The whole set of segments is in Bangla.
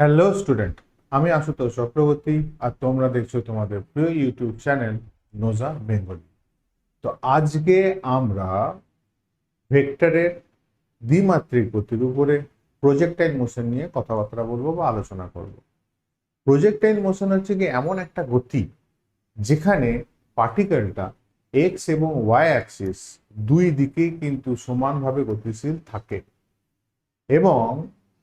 হ্যালো স্টুডেন্ট, আমি আশুতোষ চক্রবর্তী আর তোমরা দেখছো তোমাদের প্রিয় ইউটিউব চ্যানেল নোজা বেঙ্গলি। তো আজকে আমরা ভেক্টরের দ্বিমাত্রিক গতির উপরে প্রজেক্টাইল মোশন নিয়ে কথাবার্তা বলবো বা আলোচনা করব। প্রজেক্টাইল মোশন হচ্ছে কি এমন একটা গতি যেখানে পার্টিকেলটা এক্স এবং ওয়াই অ্যাক্সিস দুই দিকেই কিন্তু সমানভাবে গতিশীল থাকে এবং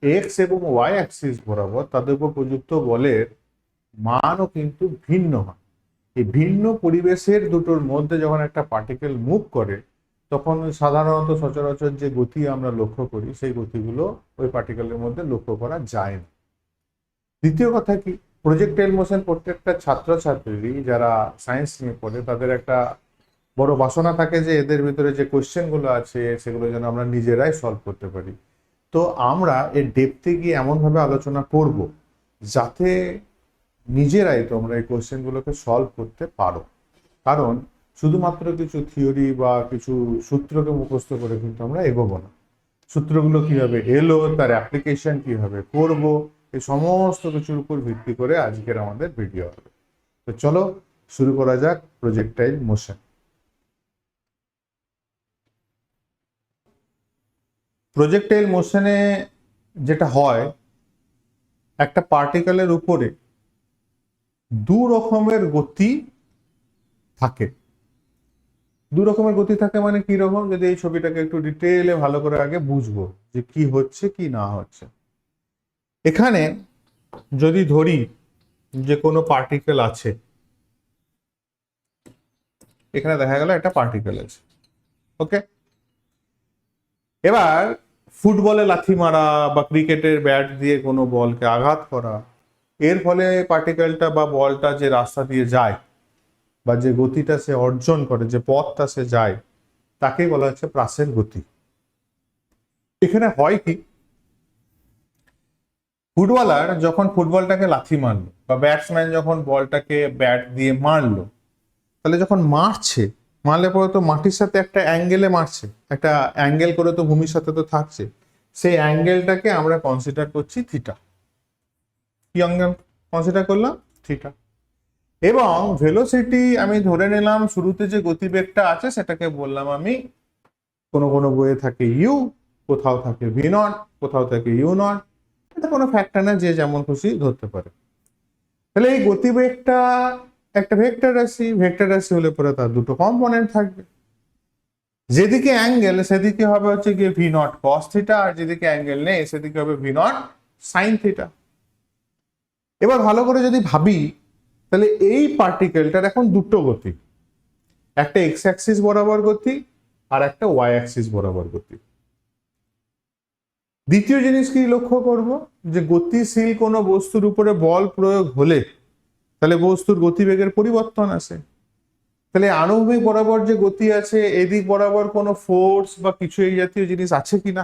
এক্স এবং ওয়াই অ্যাক্সিস বরাবর তাদের উপর প্রযুক্ত বলের মানও কিন্তু ভিন্ন হয়। এই ভিন্ন পরিবেশের দুটোর মধ্যে যখন একটা পার্টিকেল মুভ করে তখন সাধারণত সচরাচর যে গতি আমরা লক্ষ্য করি সেই গতিগুলো ওই পার্টিকেলের মধ্যে লক্ষ্য করা যায় না। দ্বিতীয় কথা কি, প্রজেক্টাইল মোশন প্রত্যেকটা ছাত্রছাত্রী যারা সায়েন্স নিয়ে পড়ে তাদের একটা বড় বাসনা থাকে যে এদের ভিতরে যে কোশ্চেন গুলো আছে সেগুলো যেন আমরা নিজেরাই সলভ করতে পারি। তো আমরা এর ডেপথে গিয়ে এমনভাবে আলোচনা করব যাতে নিজেরাই তোমরা এই কোশ্চেনগুলোকে সলভ করতে পারো। কারণ শুধুমাত্র কিছু থিওরি বা কিছু সূত্রকে মুখস্থ করে কিন্তু আমরা এগোবো না। সূত্রগুলো কিভাবে এলো, তার অ্যাপ্লিকেশন কিভাবে করব, এই সমস্ত কিছুর উপর ভিত্তি করে আজকের আমাদের ভিডিও হবে। তো চলো শুরু করা যাক প্রজেক্টাইল মোশন। প্রজেক্টাইল মোশনে যেটা হয়, একটা পার্টিকেলের উপরে দু রকমের গতি থাকে। দু রকমের গতি থাকে মানে কি রকম, যদি এই ছবিটাকে একটু ডিটেইলে ভালো করে আগে বুঝবো যে কি হচ্ছে কি না হচ্ছে। এখানে যদি ধরি যে কোনো পার্টিকেল আছে, এখানে দেখা গেল একটা পার্টিকেল আছে, ওকে। এবার ফুটবলে লাথি মারা বা ক্রিকেটের ব্যাট দিয়ে কোনো বলকে আঘাত করা, এর ফলে পার্টিকেলটা বা বলটা যে রাস্তা দিয়ে যায় বা যে গতিটা সে অর্জন করে, যে পথটা সে যায়, তাকেই বলা হচ্ছে প্রাসের গতি। এখানে হয় কি, ফুটবলার যখন ফুটবলটাকে লাথি মারলো বা ব্যাটসম্যান যখন বলটাকে ব্যাট দিয়ে মারলো, তাহলে যখন মারছে, মারলে পরে তো মাটির সাথে একটা অ্যাঙ্গেলে মারছে, একটা অ্যাঙ্গেল করে তো ভূমির সাথে তো থাকছে, সেই অ্যাঙ্গেলটাকে আমরা কনসিডার করছি থিটা। কি অ্যাঙ্গেল কনসিডার করলাম? থিটা। এবং ভেলোসিটি আমি ধরে নিলাম শুরুতে যে গতিবেগটা আছে সেটাকে বললাম আমি, কোনো কোনো বইয়ে থাকে ইউ, কোথাও থাকে ভি নট, কোথাও থাকে ইউ নট, এটা কোনো ফ্যাক্টর না, যে যেমন খুশি ধরতে পারে। তাহলে এই গতিবেগটা একটা ভেক্টর রাশি, ভেক্টর রাশি হলে পরে তার দুটো কম্পোনেন্ট থাকবে, যেদিকে অ্যাঙ্গেল সেদিকে হবে হচ্ছে গিয়ে ভি নট কস থিটা, আর যেদিকে অ্যাঙ্গেল নেই সেদিকে হবে ভি নট সাইন থিটা। এবার ভালো করে যদি ভাবি, তাহলে এই পার্টিকেলটার এখন দুটো গতি, একটা এক্স অ্যাক্সিস বরাবর গতি আর একটা ওয়াই অ্যাক্সিস বরাবর গতি। দ্বিতীয় জিনিস কি লক্ষ্য করব, যে গতিশীল কোনো বস্তুর উপরে বল প্রয়োগ হলে তাহলে বস্তুর গতিবেগের পরিবর্তন আসে। তাহলে আণবিক বরাবর যে গতি আছে, এদিক বরাবর কোনো ফোর্স বা কিছু এই জাতীয় জিনিস আছে কিনা,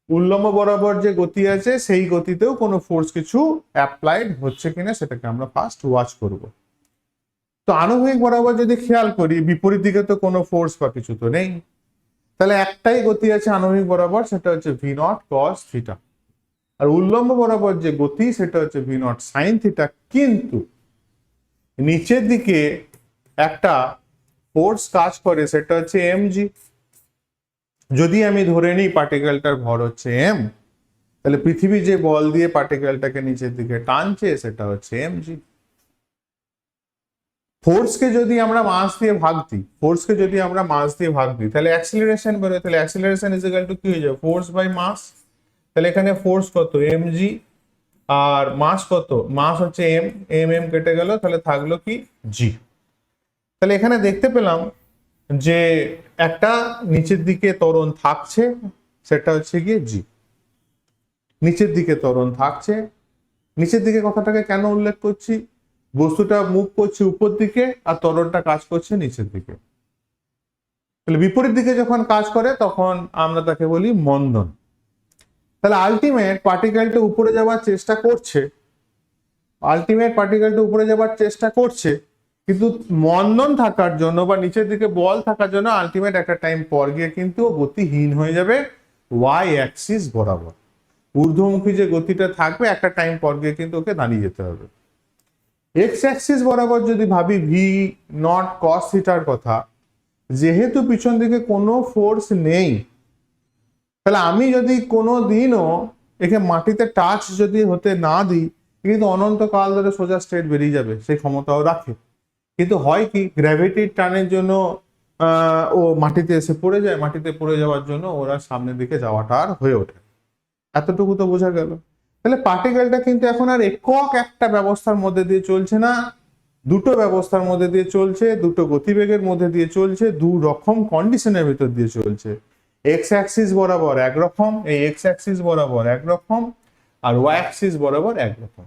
উল্লম্ব বরাবর যে গতি আছে সেই গতিতেও কোনো ফোর্স কিছু অ্যাপ্লাইড হচ্ছে কিনা সেটাকে আমরা ফার্স্ট ওয়াচ করব। তো আণবিক বরাবর যদি খেয়াল করি, বিপরীত দিকে তো কোনো ফোর্স বা কিছু তো নেই, তাহলে একটাই গতি আছে আণবিক বরাবর, সেটা হচ্ছে ভি নট কস থিটা। আর উল্লম্ব বরাবর যে গতি সেটা হচ্ছে ভি নট সাইন থিটা। কিন্তু নিচের দিকে একটা ফোর্স কাজ করে, সেটা হচ্ছে এম জি। যদি আমি ধরে নিই পার্টিকেলটার ভর হচ্ছে এম, তাহলে পৃথিবী যে বল দিয়ে পার্টিকেলটাকে নিচের দিকে টানছে সেটা হচ্ছে এম জি। ফোর্সকে যদি আমরা মাস দিয়ে ভাগ দিই, ফোর্সকে যদি আমরা মাস দিয়ে ভাগ দিই তাহলে অ্যাক্সিলারেশন বেরোয়, তাহলে অ্যাক্সিলারেশন ইজ ইকুয়াল টু কি হয়ে যাবে, ফোর্স বাই মাস। তাহলে এখানে ফোর্স কত, এম জি, আর মাস কত, মাস হচ্ছে এম, এম এম কেটে গেল, তাহলে থাকলো কি জি। তাহলে এখানে দেখতে পেলাম যে একটা নিচের দিকে ত্বরণ থাকছে, সেটা হচ্ছে গিয়ে জি। নিচের দিকে ত্বরণ থাকছে, নিচের দিকে কথাটাকে কেন উল্লেখ করছি, বস্তুটা মুভ করছে উপর দিকে আর ত্বরণটা কাজ করছে নিচের দিকে। তাহলে বিপরীত দিকে যখন কাজ করে তখন আমরা তাকে বলি মন্দন। তাহলে আলটিমেট পার্টিকেলটা উপরে যাওয়ার চেষ্টা করছে, আলটিমেট পার্টিকেলটা উপরে যাওয়ার চেষ্টা করছে, কিন্তু মন্দন থাকার জন্য বা নিচের দিকে বল থাকার জন্য আলটিমেট একটা টাইম পর গিয়ে কিন্তু গতিহীন হয়ে যাবে ওয়াই অ্যাক্সিস বরাবর। ঊর্ধ্বমুখী যে গতিটা থাকবে একটা টাইম পর গিয়ে কিন্তু ওকে দাঁড়িয়ে যেতে হবে। এক্স অ্যাক্সিস বরাবর যদি ভাবি ভি নট কস থিটার কথা, যেহেতু পিছন দিকে কোনো ফোর্স নেই, তাহলে আমি যদি কোনো দিনও একে মাটিতে টাচ যদি হতে না দিই, কিন্তু অনন্তকাল ধরে সোজা স্ট্রেট বেরিয়ে যাবে, সেই ক্ষমতাও রাখে। কিন্তু হয় কি, গ্র্যাভিটির টানের জন্য ও মাটিতে এসে পড়ে যায়, মাটিতে পড়ে যাওয়ার জন্য ওরা সামনের দিকে যাওয়াটা আর হয়ে ওঠে। এতটুকু তো বোঝা গেল। তাহলে পার্টিকেলটা কিন্তু এখন আর একক একটা ব্যবস্থার মধ্যে দিয়ে চলছে না, দুটো ব্যবস্থার মধ্যে দিয়ে চলছে, দুটো গতিবেগের মধ্যে দিয়ে চলছে, দু রকম কন্ডিশনের ভিতর দিয়ে চলছে। এক্স অ্যাক্সিস বরাবর একরকম, এই এক্স অ্যাক্সিস বরাবর একরকম, আর ওয়াই অ্যাক্সিস বরাবর একরকম।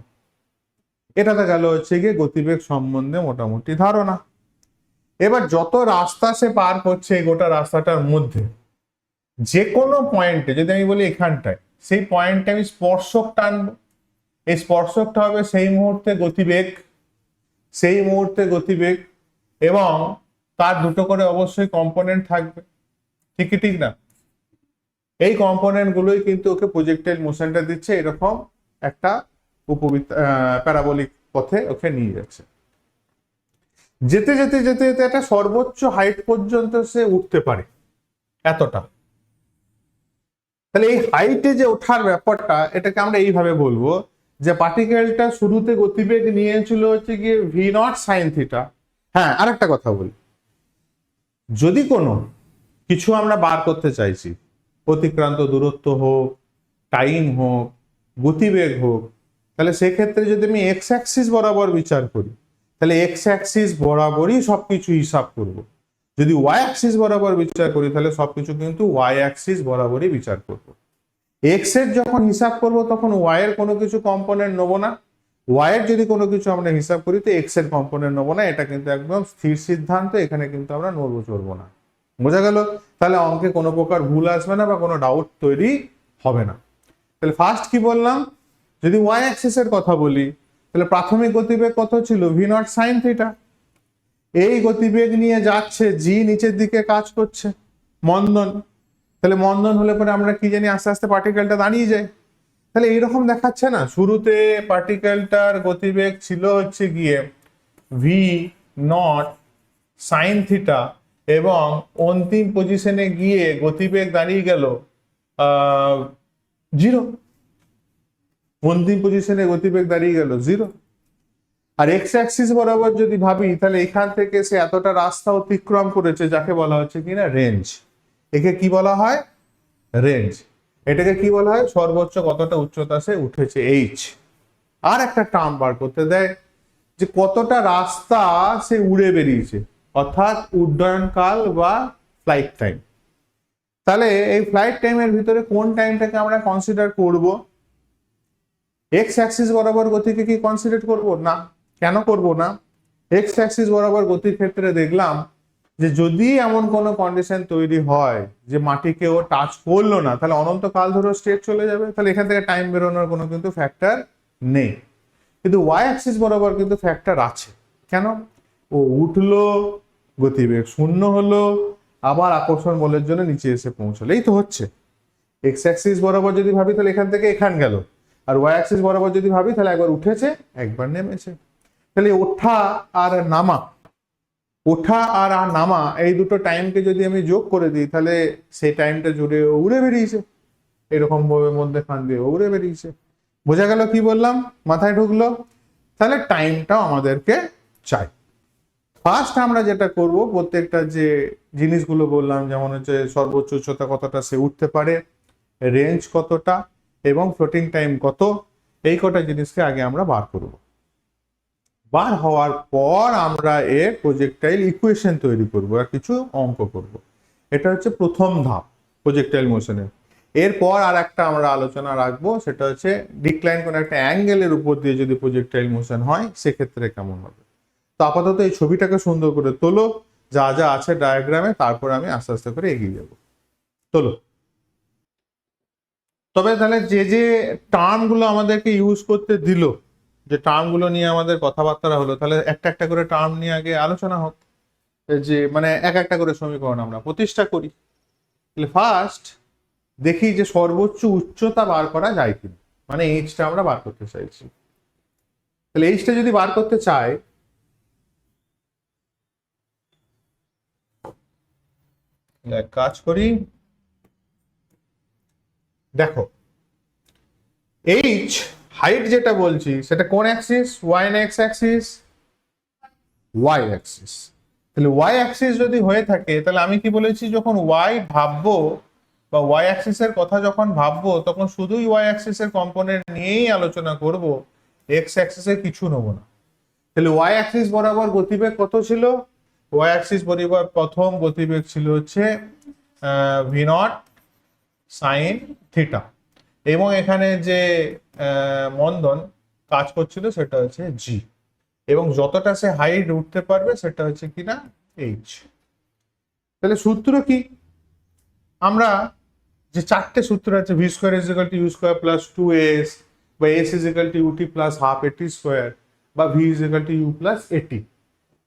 এটাতে গেল হচ্ছে গিয়ে গতিবেগ সম্বন্ধে মোটামুটি ধারণা। এবার যত রাস্তা সে পার করছে এই গোটা রাস্তাটার মধ্যে, যে কোনো পয়েন্টে যদি আমি বলি এখানটায়, সেই পয়েন্টে আমি স্পর্শক টানবো, এই স্পর্শকটা হবে সেই মুহূর্তে গতিবেগ, সেই মুহূর্তে গতিবেগ, এবং তার দুটো করে অবশ্যই কম্পোনেন্ট থাকবে, ঠিক কি ঠিক না? এই কম্পোনেন্ট গুলোই কিন্তু ওকে প্রজেক্টাইল মোশনটা দিচ্ছে, এরকম একটা প্যারাবোলিক পথে ওকে নিয়ে যাচ্ছে। যেতে যেতে যেতে যেতে একটা সর্বোচ্চ হাইট পর্যন্ত সে উঠতে পারে, এতটা। তাহলে এই হাইটে যে ওঠার ব্যাপারটা, এটাকে আমরা এইভাবে বলবো যে পার্টিকেলটা শুরুতে গতিবেগ নিয়েছিল হচ্ছে গিয়ে ভি নট সাইন থিটা। হ্যাঁ, আরেকটা কথা বলি, যদি কোনো কিছু আমরা বার করতে চাইছি, অতিক্রান্ত দূরত্ব হোক, টাইম হোক, গতিবেগ হোক, তাহলে সেক্ষেত্রে যদি আমি এক্স অ্যাক্সিস বরাবর বিচার করি, তাহলে এক্স অ্যাক্সিস বরাবরই সবকিছু হিসাব করব। যদি ওয়াই অ্যাক্সিস বরাবর বিচার করি, তাহলে সবকিছু কিন্তু ওয়াই অ্যাক্সিস বরাবরই বিচার করব। এক্স এর যখন হিসাব করব তখন ওয়াই এর কোনো কিছু কম্পোনেন্ট নেবো না, ওয়াই এর যদি কোনো কিছু আমরা হিসাব করি তো এক্স এর কম্পোনেন্ট নেবো না। এটা কিন্তু একদম স্থির সিদ্ধান্ত, এখানে কিন্তু আমরা নড়বো চড়বো না। বোঝা গেল? তাহলে অঙ্কে কোনো প্রকার ভুল আসবে না বা কোনো ডাউট তৈরি হবে না। তাহলে ফার্স্ট কি বললাম, যদি ওয়াই অ্যাক্সিস এর কথা বলি, তাহলে প্রাথমিক গতিবেগ কত ছিল? V naught sine theta. এই গতিবেগ নিয়ে যাচ্ছে, জি নিচের দিকে কাজ করছে, মন্দন। তাহলে মন্দন হলে পরে আমরা কি জানি, আস্তে আস্তে পার্টিকেলটা দাঁড়িয়ে যায়। তাহলে এইরকম দেখাচ্ছে না, শুরুতে পার্টিকেলটার গতিবেগ ছিল হচ্ছে গিয়ে ভি নট সাইন থিটা, এবং অন্তিম পজিশনে গিয়ে গতিবেগ দাঁড়িয়ে গেল জিরো। অন্তিম পজিশনে গতিবেগ দাঁড়িয়ে গেল জিরো। আর এক্স অ্যাক্সিস বরাবর যদি ভাবি, তাহলে এখান থেকে সে এতটা রাস্তা অতিক্রম করেছে, যাকে বলা হচ্ছে কিনা রেঞ্জ। একে কি বলা হয়? রেঞ্জ। এটাকে কি বলা হয়? সর্বোচ্চ কতটা উচ্চতা সে উঠেছে, এইচ। আর একটা টার্ম বার করতে দেয় যে কতটা রাস্তা সে উড়ে বেরিয়েছে, অর্থাৎ উড্ডয়নকাল বা ফ্লাইট টাইম। তাহলে এই ফ্লাইট টাইমের ভিতরে কোন টাইমটাকে আমরা কনসিডার করব? এক্স অ্যাক্সিস বরাবর গতিকে কি কনসিডার করব না? কেন করব না? এক্স অ্যাক্সিস বরাবর গতির ক্ষেত্রে দেখলাম যে যদি এমন কোনো কন্ডিশন তৈরি হয় যে মাটিকে ও টাচ করলো না, তাহলে অনন্তকাল ধরে স্ট্রেট চলে যাবে, তাহলে এখান থেকে টাইম বেরোনোর কোনো কিন্তু ফ্যাক্টর নেই। কিন্তু ওয়াই অ্যাক্সিস বরাবর কিন্তু ফ্যাক্টর আছে। কেন? ও উঠলো, গতিবেগ শূন্য হলো, আবার আকর্ষণ বলের জন্য নিচে এসে পৌঁছলো, এই তো হচ্ছে। এক্স অ্যাক্সিস বরাবর যদি ভাবি তাহলে এখান থেকে এখান গেল, আর ওয়াই অ্যাক্সিস বরাবর যদি ভাবি তাহলে একবার উঠেছে একবার নেমেছে। তাহলে ওঠা আর নামা, ওঠা আর নামা এই দুটো টাইমকে যদি আমি যোগ করে দিই, তাহলে সেই টাইমটা জুড়ে উড়ে বেরিয়েছে, এরকম ভাবে মধ্যে খান দিয়ে উড়ে বেরিয়েছে। বোঝা গেল কি বললাম? মাথায় ঢুকলো? তাহলে টাইমটাও আমাদেরকে চাই। ফার্স্ট আমরা যেটা করব, প্রত্যেকটা যে জিনিসগুলো বললাম, যেমন হচ্ছে সর্বোচ্চ উচ্চতা কতটা সে উঠতে পারে, রেঞ্জ কতটা, এবং ফ্লোটিং টাইম কত, এই কটা জিনিসকে আগে আমরা বার করব। বার হওয়ার পর আমরা এর প্রজেক্টাইল ইকুয়েশন তৈরি করব আর কিছু অঙ্ক করব। এটা হচ্ছে প্রথম ধাপ প্রজেক্টাইল মোশনের। এরপর আর একটা আমরা আলোচনা রাখবো, সেটা হচ্ছে ডিক্লাইন কোনো একটা অ্যাঙ্গেলের উপর দিয়ে যদি প্রজেক্টাইল মোশন হয় সেক্ষেত্রে কেমন হবে। তো আপাতত এই ছবিটাকে সুন্দর করে তোলো, যা যা আছে ডায়াগ্রামে, তারপর আমি আস্তে আস্তে করে এগিয়ে যাব। তোলো। তবে তাহলে যে যে টার্মগুলো আমাদেরকে ইউজ করতে দিল, যে টার্মগুলো নিয়ে আমাদের কথাবার্তা হলো, তাহলে একটা একটা করে টার্ম নিয়ে আগে আলোচনা হোক, যে মানে এক একটা করে সমীকরণ আমরা প্রতিষ্ঠা করি। তাহলে ফার্স্ট দেখি যে সর্বোচ্চ উচ্চতা বার করা যায় কিনা, মানে এইচটা আমরা বার করতে চাইছি। তাহলে এইচটা যদি বার করতে চাই, এক কাজ করি, দেখো এইচ হাইট যেটা বলছি সেটা কোন অ্যাক্সিস, ওয়াই না এক্স অ্যাক্সিস? Y axis. তাহলে ওয়াই অ্যাক্সিস যদি হয়ে থাকে তাহলে আমি কি বলেছি, যখন ওয়াই ভাববো বা ওয়াই অ্যাক্সিস এর কথা যখন ভাববো তখন শুধুই ওয়াই অ্যাক্সিস এর কম্পোনেন্ট নিয়েই আলোচনা করব, এক্স অ্যাক্সিস এর কিছু নেবো না। তাহলে ওয়াই অ্যাক্সিস বরাবর গতিবেগ কত ছিল? ওয়াই অ্যাক্সিস বরাবর প্রথম গতিবেগ ছিল হচ্ছে ভি নট সাইন থিটা, এবং এখানে যে মন্দন কাজ করছিল সেটা হচ্ছে জি, এবং যতটা সে হাইট উঠতে পারবে সেটা হচ্ছে কিনা এইচ। তাহলে সূত্র কি? আমরা যে চারটে সূত্র আছে, v square is equal to u square plus 2s, বা s is equal to u t plus half a t square, বা v is equal to u plus a t.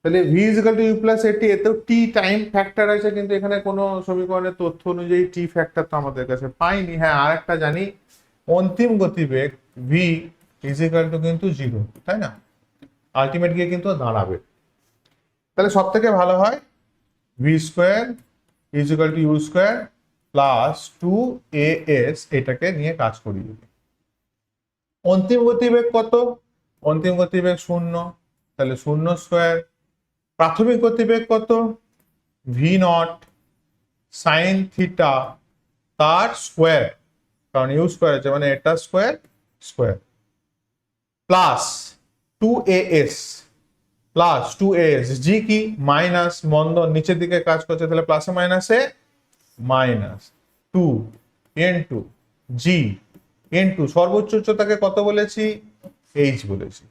তাহলে v is equal to u plus a t, এতেও টি টাইম ফ্যাক্টর আছে, কিন্তু এখানে কোনো সমীকরণের তথ্য অনুযায়ী টি ফ্যাক্টর তো আমাদের কাছে পাইনি। হ্যাঁ, আর একটা জানি, অন্তিম গতিবেগ ভি ইজ ইকুয়াল টু কিন্তু 0, তাই না? আলটিমেট গিয়ে কিন্তু দাঁড়াবে। তাহলে সব থেকে ভালো হয় v square is equal to u square plus 2as, এটাকে নিয়ে কাজ করি। অন্তিম গতিবেগ কত? অন্তিম গতিবেগ 0, তাহলে 0 স্কোয়ার। প্রাথমিক গতিবেগ কত? ভি নট সাইন থিটা তার স্কোয়ার, কারণ ইউ স্কোয়ার আছে মানে এটা square square, plus 2as, plus 2as, জি কি মাইনাস মন্দন নিচের দিকে কাজ করছে, তাহলে প্লাসে মাইনাসে মাইনাস 2 ইনটু জি ইনটু সর্বোচ্চ উচ্চতাকে কত বলেছি? এইচ বলেছি।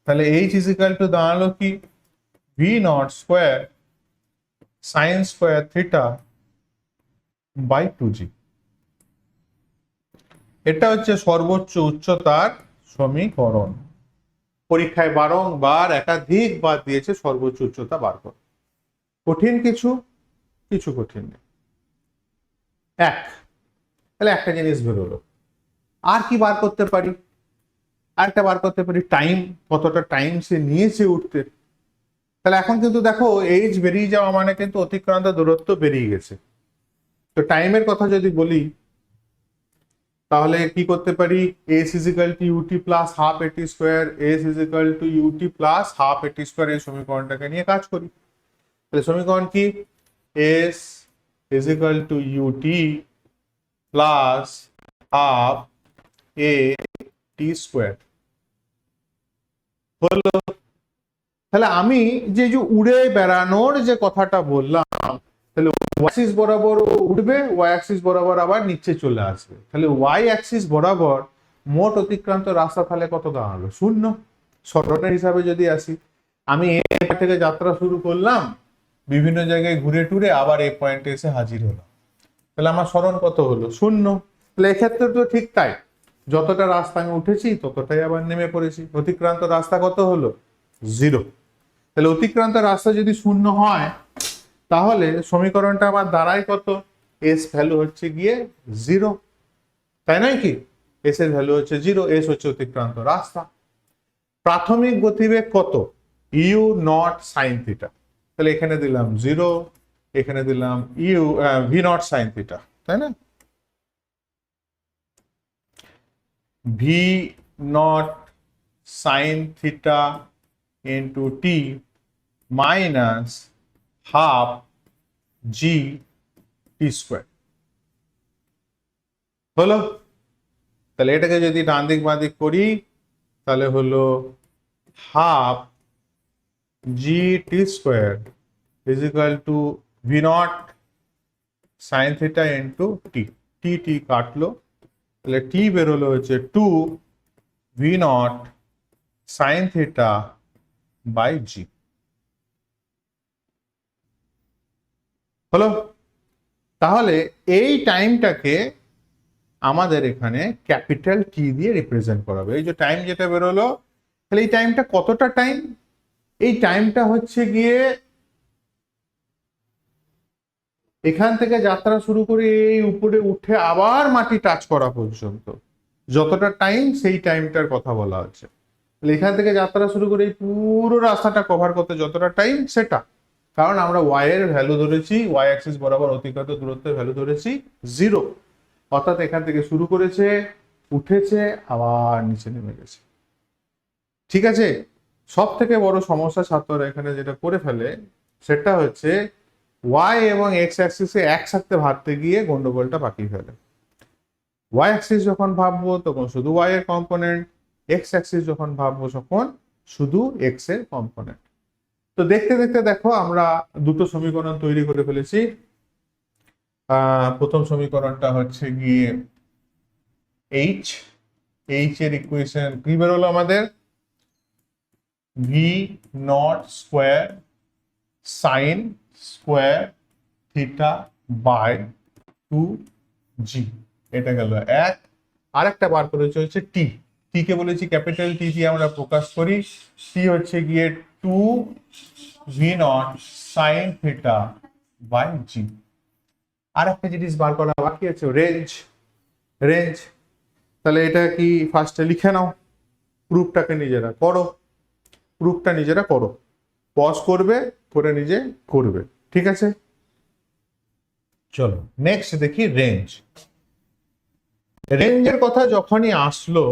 তাহলে এইচ ইজ ইকুয়াল টু দাঁড়ালো কি? V naught square sine square theta by 2g। এটা হচ্ছে সর্বোচ্চ উচ্চতার সমীকরণ। পরীক্ষায় বারংবার একাধিক বার দিয়েছে সর্বোচ্চ উচ্চতা বার কর। কঠিন কিছু? কিছু কঠিন নেই। এক, তাহলে একটা জিনিস বেরোলো। আর কি বার করতে পারি? আরেকটা বার করতে পারি টাইম, কতটা টাইম সে নিয়েছে উঠতে। তাহলে এখন কিন্তু দেখো এইজ বেরিয়ে যাওয়া মানে কিন্তু অতিক্রান্ত দূরত্ব বেরিয়ে গেছে। তো টাইমের কথা যদি বলি তাহলে কি করতে পারি? S is equal to u t plus half a t square, S is equal to u t plus half a t square, এই সমীকরণটাকে নিয়ে কাজ করি। তাহলে সমীকরণ কি? S is equal to u t plus half a t square হলো। তাহলে আমি যে উড়ে বেড়ানোর যে কথাটা বললাম, তাহলে ওয়াই অ্যাক্সিস বরাবর উঠবে, ওয়াই অ্যাক্সিস বরাবর আবার নিচে চলে আসবে। তাহলে ওয়াই অ্যাক্সিস বরাবর মোট অতিক্রান্ত রাস্তা তাহলে কত দাঁড়ালো? 0। সরলতার হিসাবে যদি আসি, আমি এ থেকে যাত্রা শুরু করলাম, বিভিন্ন জায়গায় ঘুরে টুরে আবার এই পয়েন্টে এসে হাজির হলাম, তাহলে আমার সরণ কত হলো? 0। তাহলে এক্ষেত্রে তো ঠিক তাই, যতটা রাস্তা আমি উঠেছি ততটাই আবার নেমে পড়েছি। অতিক্রান্ত রাস্তা কত হলো? 0। তাহলে অতিক্রান্ত রাস্তা যদি 0 হয় তাহলে সমীকরণটা আমার দাঁড়ায় কত? এস ভ্যালু হচ্ছে গিয়ে 0, তাই নয় কি? এস এর ভ্যালু হচ্ছে 0, এস হচ্ছে অতিক্রান্ত রাস্তা। প্রাথমিক গতিবেগ কত? ইউ নট সাইন থিটা, তাহলে এখানে দিলাম 0, এখানে দিলাম U V naught sine theta, তাই না? V naught sine theta into টি minus half g t square হলো। তাহলে এটাকে যদি ডান দিক বাঁ দিক করি তাহলে হলো half g t square is equal to v naught sine theta into t, t t কাটলো, তাহলে টি বেরোলো হচ্ছে 2 v naught sine theta by g হলো। তাহলে এই টাইমটাকে আমাদের এখানে ক্যাপিটাল টি দিয়ে রিপ্রেজেন্ট করা হবে। এই যে টাইম যেটা বেরোলো, তাহলে এই টাইমটা কতটা টাইম? এই টাইমটা হচ্ছে গিয়ে এখান থেকে যাত্রা শুরু করে এই উপরে উঠে আবার মাটি টাচ করা পর্যন্ত যতটা টাইম, সেই টাইমটার কথা বলা হচ্ছে। তাহলে এখান থেকে যাত্রা শুরু করে এই পুরো রাস্তাটা কভার করতে যতটা টাইম সেটা, কারণ আমরা ওয়াই এর ভ্যালু ধরেছি, ওয়াই অ্যাক্সিস বরাবর অতিক্রান্ত দূরত্বের ভ্যালু ধরেছি 0, অর্থাৎ এখান থেকে শুরু করেছে, উঠেছে, আবার নিচে নেমে গেছে। ঠিক আছে, সব থেকে বড় সমস্যা ছাত্ররা এখানে যেটা করে ফেলে সেটা হচ্ছে ওয়াই এবং এক্স অ্যাক্সিসে একসাথে ভাবতে গিয়ে গন্ডগোলটা পাকিয়ে ফেলে। ওয়াই অ্যাক্সিস যখন ভাববো তখন শুধু ওয়াই এর কম্পোনেন্ট, এক্স অ্যাক্সিস যখন ভাববো তখন শুধু এক্স এর কম্পোনেন্ট। তো দেখতে দেখতে দেখো আমরা দুটো সমীকরণ তৈরি করে ফেলেছি। প্রথম সমীকরণটা হচ্ছে গিয়ে এইচ, এইচ এর ইকুয়েশন কি বেরোলো আমাদের, v naught square sine square theta by 2g, এটা গেল এক। আরেকটা বার করেছে হচ্ছে টি, টি কে বলেছি ক্যাপিটাল টি দিয়ে আমরা প্রকাশ করি, টি হচ্ছে গিয়ে 2v0 সাইন থিটা বাই জি। আর একটা জিনিস বার করা বাকি আছে, রেঞ্জ, রেঞ্জ। তাহলে এটা কি ফার্স্টে লিখে নাও, প্রুফটাকে নিজেরা করো, প্রুফটা নিজেরা করো, পজ করবে, করে নিজে করবে, ঠিক আছে। চলো নেক্সট দেখি রেঞ্জ। রেঞ্জের কথা যখনই আসলো,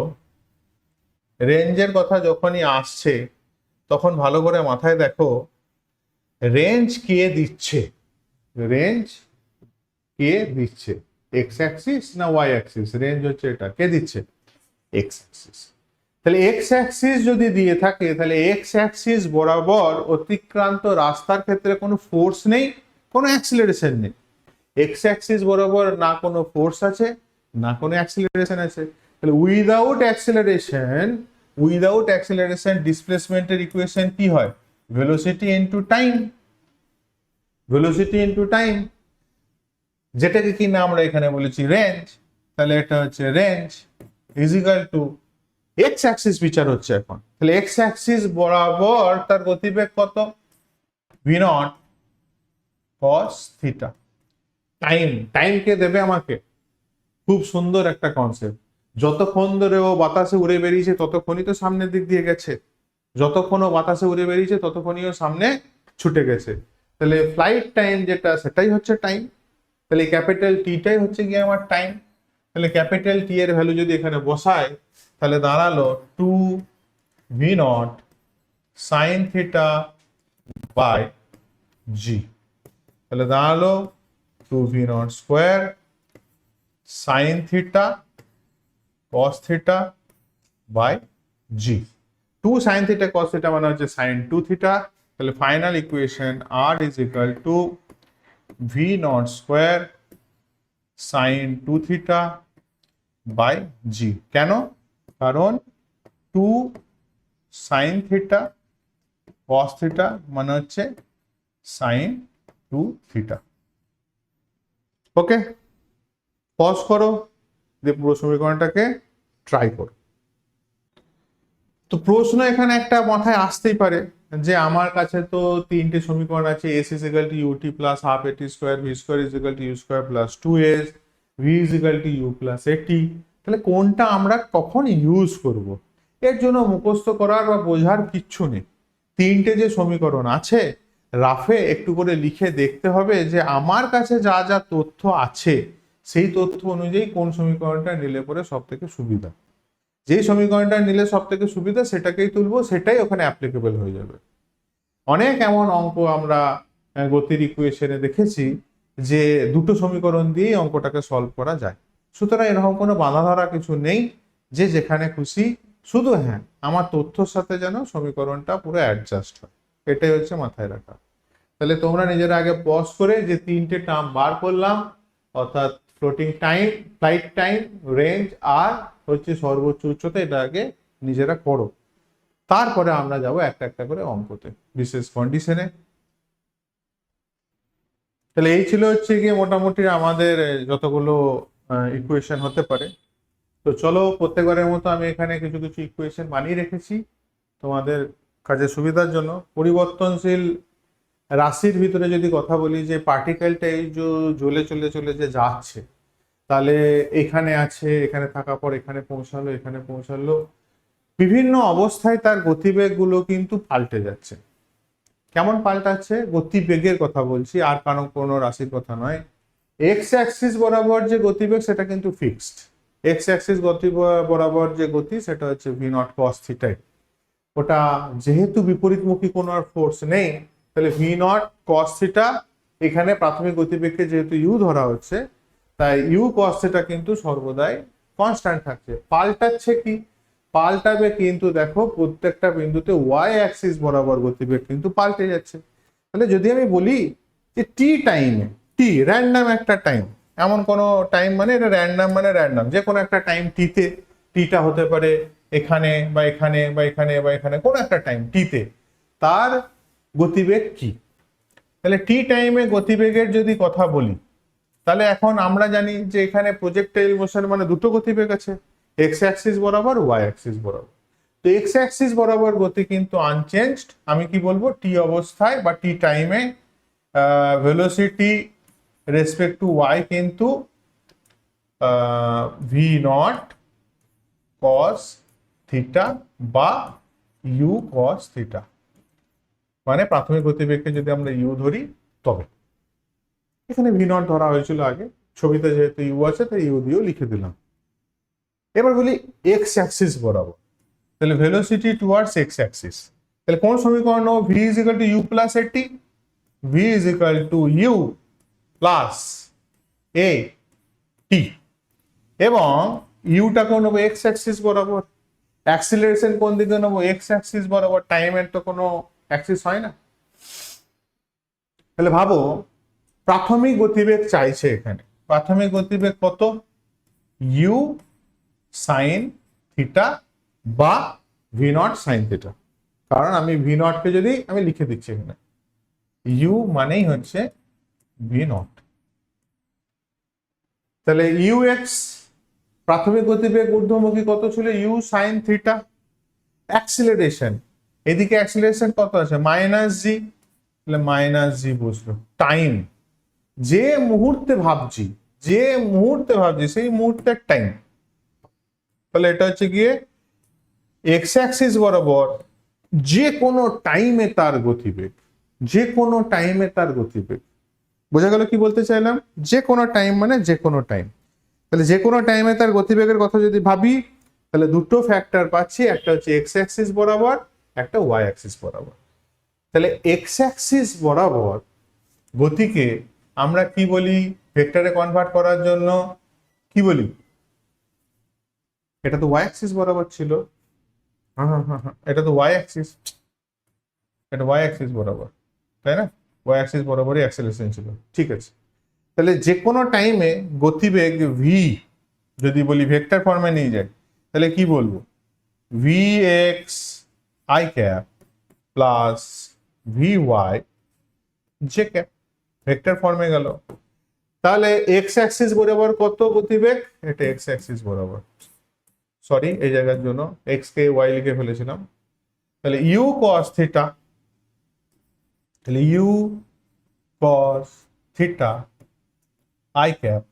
রেঞ্জের কথা যখনই আসছে তখন ভালো করে মাথায় দেখো রেঞ্জ কে দিচ্ছে, রেঞ্জ কে দিচ্ছে, এক্স অ্যাক্সিস না ওয়াই অ্যাক্সিস, রেঞ্জ হচ্ছে এটা, কে দিচ্ছে, এক্স অ্যাক্সিস। তাহলে এক্স অ্যাক্সিস যদি দিয়ে থাকে তাহলে এক্স অ্যাক্সিস বরাবর অতিক্রান্ত রাস্তার ক্ষেত্রে কোনো ফোর্স নেই, কোনো অ্যাক্সিলারেশন নেই। এক্স অ্যাক্সিস বরাবর না কোনো ফোর্স আছে না কোনো অ্যাক্সিলারেশন আছে। তাহলে উইদাউট অ্যাক্সিলারেশন, উইদাউট অ্যাক্সিলারেশন ডিসপ্লেসমেন্টের ইকুয়েশন কি হয়, velocity into time, velocity into time, যেটাকে কি না আমরা এখানে বলেছি রেঞ্জ। তাহলে এটা হচ্ছে range is equal to x Axis বিচার হচ্ছে এখন, তাহলে এক্স অ্যাক্সিস বরাবর তার গতিবেগ কত, v nought cos theta. Time, time কে দেবে আমাকে, খুব সুন্দর একটা কনসেপ্ট, যতক্ষণ ধরে ও বাতাসে উড়ে বেরিয়েছে ততক্ষণই তো সামনের দিক দিয়ে গেছে, যতক্ষণ ও বাতাসে উড়ে বেরিয়েছে ততক্ষণই ও সামনে ছুটে গেছে। তাহলে ফ্লাইট টাইম যেটা সেটাই হচ্ছে টাইম, তাহলে ক্যাপিটাল টিটাই হচ্ছে গিয়ে আমার টাইম। তাহলে ক্যাপিটাল টি এর ভ্যালু যদি এখানে বসাই তাহলে দাঁড়ালো 2v0 sign theta by g, তাহলে দাঁড়ালো 2v0 square sine theta cos theta by g. 2 sine theta cos theta মানে হচ্ছে সাইন 2 থিটা। তাহলে final equation R is equal to v0 square sine 2 theta by g. কেন, কারণ 2 সাইন থিটা কস থিটা মানে হচ্ছে সাইন 2 থিটা। ওকে, পজ করো, দিয়ে পুরো সমীকরণটাকে ট্রাই করো। তো প্রশ্ন এখানে একটা মাথায় আসতেই পারে যে আমার কাছে তো তিনটে সমীকরণ আছে, s is equal to u t plus half a t square, v square is equal to u square plus 2s, v is equal to u plus a t, তাহলে কোনটা আমরা কখন ইউজ করব? এর জন্য মুখস্থ করার বা বোঝার কিচ্ছু নেই। তিনটে যে সমীকরণ আছে রাফে একটু করে লিখে দেখতে হবে যে আমার কাছে যা যা তথ্য আছে সেই তথ্য অনুযায়ী কোন সমীকরণটা নিলে পরে সব থেকে সুবিধা, যেই সমীকরণটা নিলে সব থেকে সুবিধা সেটাকেই তুলবো, সেটাই ওখানে অ্যাপ্লিকেবল হয়ে যাবে। অনেক এমন অঙ্ক আমরা গতির ইকুয়েশনে দেখেছি যে দুটো সমীকরণ দিয়ে অঙ্কটাকে সলভ করা যায়। সুতরাং এরকম কোনো বাঁধা ধরা কিছু নেই, যে যেখানে খুশি, শুধু হ্যাঁ আমার তথ্যর সাথে যেন সমীকরণটা পুরো অ্যাডজাস্ট হয়, এটাই হচ্ছে মাথায় রাখা। তাহলে তোমরা নিজেরা আগে পজ করে যে তিনটে টার্ম বার করলাম, অর্থাৎ floating time, flight time, range আর হচ্ছে সর্বোচ্চ উচ্চতা, এটা আগে নিজেরা করো, তারপরে আমরা যাব একটা একটা করে অঙ্কতে বিশেষ কন্ডিশনে। তাহলে এই ছিল হচ্ছে গিয়ে মোটামুটি আমাদের যতগুলো ইকুয়েশন হতে পারে। তো চলো প্রত্যেকবারের মতো আমি এখানে কিছু কিছু ইকুয়েশন বানিয়ে রেখেছি তোমাদের কাজে সুবিধার জন্য। পরিবর্তনশীল রাশির ভিতরে যদি কথা বলি যে পার্টিকেলটা এই যে জ্বলে চলে চলে যে যাচ্ছে, তাহলে এখানে আছে, এখানে থাকার পর এখানে পৌঁছালো, এখানে পৌঁছালো, বিভিন্ন অবস্থায় তার গতিবেগগুলো কিন্তু পাল্টে যাচ্ছে। কেমন পাল্টাচ্ছে? গতিবেগের কথা বলছি, আর কোনো রাশির কথা নয়। এক্স অ্যাক্সিস বরাবর যে গতিবেগ সেটা কিন্তু ফিক্সড। এক্স অ্যাক্সিস গতি বরাবর যে গতি সেটা হচ্ছে ভি নট কস থিটা। ওটা যেহেতু বিপরীতমুখী কোনো আর ফোর্স নেই, তাহলে ভি নট কস থিটা, এখানে প্রাথমিক গতিবেগকে যেহেতু ইউ ধরা হচ্ছে, তাই ইউ কস থিটা কিন্তু সর্বদাই কনস্ট্যান্ট থাকছে। পাল্টাচ্ছে কি? পাল্টাবে কিন্তু দেখো প্রত্যেকটা বিন্দুতে ওয়াই অ্যাক্সিস বরাবর গতিবেগ কিন্তু পাল্টে যাচ্ছে। তাহলে যদি আমি বলি যে টি টাইমে, টি র্যান্ডাম একটা টাইম, এমন কোনো টাইম মানে এটা র্যান্ডাম, মানে র্যান্ডাম যে কোনো একটা টাইম টিতে, টিটা হতে পারে এখানে বা এখানে বা এখানে বা এখানে, কোনো একটা টাইম টিতে তার গতিবেগ কি? তাহলে টি টাইমে গতিবেগের যদি কথা বলি, তাহলে এখন আমরা জানি যে এখানে প্রজেক্টাইল মোশন মানে দুটো গতিবেগ আছে, এক্স অ্যাক্সিস বরাবর, ওয়াই অ্যাক্সিস বরাবর। তো এক্স অ্যাক্সিস বরাবর গতি কিন্তু আনচেঞ্জড। আমি কি বলবো? টি অবস্থায় বা টি টাইমে ভেলোসিটি রেসপেক্ট টু ওয়াই কিন্তু ভি নট কস থিটা বা ইউ কস থিটা, মানে প্রাথমিক গতিবেগকে যদি আমরা ইউ ধরি তবে। এখানে ভি নট ধরা হয়েছিল আগে, ছবিতে যেহেতু ইউ আছে তাই ইউ দিয়েও লিখে দিলাম। এবার বলি এক্স অ্যাক্সিস বরাবর, তাহলে ভেলোসিটি টুয়ার্ডস এক্স অ্যাক্সিস, তাহলে কোন সমীকরণ? V is equal to u plus a t, v is equal to u plus a t, এবং ইউটাকেও নেবো এক্স অ্যাক্সিস বরাবর, অ্যাক্সিলারেশন কোন দিকে নেবো? এক্স অ্যাক্সিস বরাবর। টাইমের তো কোনো অ্যাক্সিস হয় না। তাহলে ভাবো প্রাথমিক গতিবেগ চাইছে এখানে, প্রাথমিক গতিবেগ কত? ইউ সাইন থিটা বা ভি নট সাইন থিটা। কারণ আমি ভি নটকে যদি আমি লিখে দিচ্ছি এখানে, ইউ মানেই হচ্ছে ভি নট। তাহলে ইউ এক্স প্রাথমিক গতিবেগ ঊর্ধ্বমুখী কত ছিল? U sine theta. অ্যাক্সিলারেশন, এদিকে অ্যাক্সিলারেশন কত আছে? মাইনাস জি, তাহলে মাইনাস জি বসলো। টাইম, যে মুহূর্তে ভাবছি, যে মুহূর্তে ভাবছি সেই মুহূর্তের টাইম, তাহলে এটা হচ্ছে গিয়ে এক্স অ্যাক্সিস বরাবর যে কোনো টাইমে তার গতিবেগ, যে কোনো টাইমে তার গতিবেগ। বোঝা গেল কি বলতে চাইলাম? যে কোনো টাইম মানে যে কোনো টাইম। তাহলে যে কোনো টাইমে তার গতিবেগের কথা যদি ভাবি, তাহলে দুটো ফ্যাক্টর পাচ্ছি, একটা হচ্ছে এক্স অ্যাক্সিস বরাবর, একটা ওয়াই অ্যাক্সিস বরাবর। তাহলে এক্স অ্যাক্সিস বরাবর গতিকে আমরা কি বলি? ভেক্টরে কনভার্ট করার জন্য কি বলি? এটা তো ওয়াই অ্যাক্সিস বরাবর ছিল। হ্যাঁ হ্যাঁ হ্যাঁ হ্যাঁ, এটা তো ওয়াই অ্যাক্সিস, এটা ওয়াই অ্যাক্সিস বরাবর, তাই না? ওয়াই অ্যাক্সিস বরাবরই অ্যাক্সেলারেশন ছিল, ঠিক আছে। তাহলে যে কোনো টাইমে গতিবেগ ভি যদি বলি ভেক্টর ফর্মে নিয়ে যায়, তাহলে কি বলবো? V x i cap plus v y j cap, vector ফর্মে গেল। তাহলে এক্স অ্যাক্সিস বরাবর কত গতিবেগ? এটা এক্স অ্যাক্সিস বরাবর, সরি এই জায়গার জন্য এক্স কে ওয়াই লিখে ফেলেছিলাম। তাহলে ইউ কস থিটা, তাহলে u cos theta i cap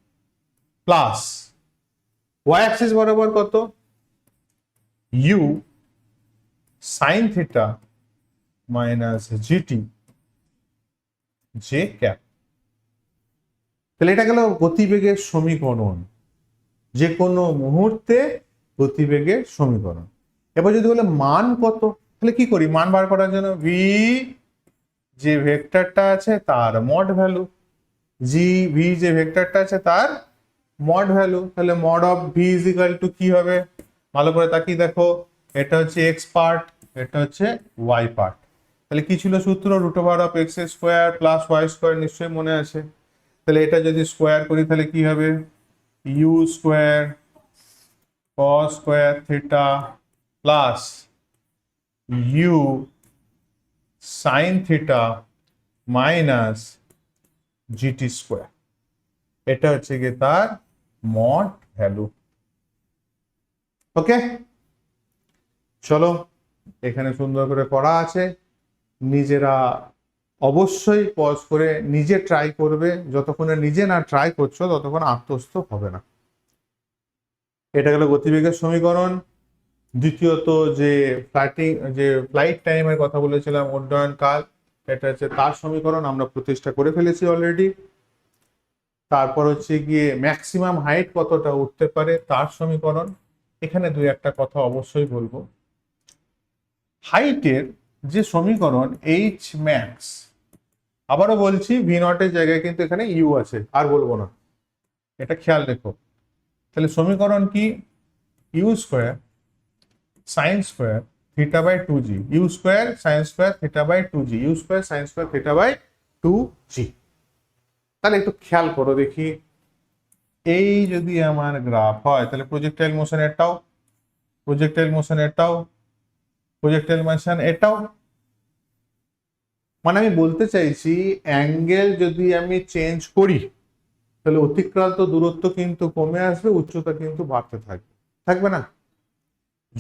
plus y axis বরাবর কত? U sine theta minus g t j cap. তাহলে এটা গেল গতিবেগের সমীকরণ, যে কোনো মুহূর্তে গতিবেগের সমীকরণ। এবার যদি বলে মান কত, তাহলে কি করি? মান বার করার জন্য ভি, যে ভেক্টরটা আছে তার মড ভ্যালু, জি ভি যে ভেক্টরটা আছে তার মড ভ্যালু। তাহলে mod of V is equal to কি হবে? ভালো করে তাকিয়ে দেখো, এটা হচ্ছে এক্স পার্ট, এটা হচ্ছে ওয়াই পার্ট। তাহলে কি ছিল সূত্র? Root over of x square plus y square, নিশ্চয়ই মনে আছে। তাহলে এটা যদি স্কোয়ার করি তাহলে কি হবে? U square cos square theta plus u sine theta minus g t square, এটা হচ্ছে গিয়ে তার মড ভ্যালু। ওকে, চলো এখানে সুন্দর করে করা আছে, নিজেরা অবশ্যই পজ করে নিজে ট্রাই করবে, যতক্ষণে নিজে না ট্রাই করছো ততক্ষণ আত্মস্থ হবে না। এটা গেল গতিবেগের সমীকরণ। দ্বিতীয়ত যে ফ্লাইট টাইমের কথা বলেছিলাম, উড্ডয়ন কাল, এটা হচ্ছে তার সমীকরণ, আমরা প্রতিষ্ঠা করে ফেলেছি অলরেডি। তারপর হচ্ছে গিয়ে ম্যাক্সিমাম হাইট কতটা উঠতে পারে তার সমীকরণ। এখানে দুই একটা কথা অবশ্যই বলবো। হাইটের যে সমীকরণ এইচ ম্যাক্স, আবারও বলছি ভি নটের জায়গায় কিন্তু এখানে ইউ আছে, আর বলবো না, এটা খেয়াল রেখো। তাহলে সমীকরণ কি? U square sine square theta by 2g, u square sine square theta by 2g, u square sine square theta by 2g। তাহলে একটু খেয়াল করো দেখি, এই যদি আমার গ্রাফ হয় তাহলে প্রজেক্টাইল মোশন এটাও, প্রজেক্টাইল মোশন এটাও, প্রজেক্টাইল মোশন এটাও। মানে আমি বলতে চাইছি অ্যাঙ্গেল যদি আমি চেঞ্জ করি তাহলে অতিক্রান্ত দূরত্ব কিন্তু কমে আসবে, উচ্চতা কিন্তু বাড়তে থাকবে, থাকবে না?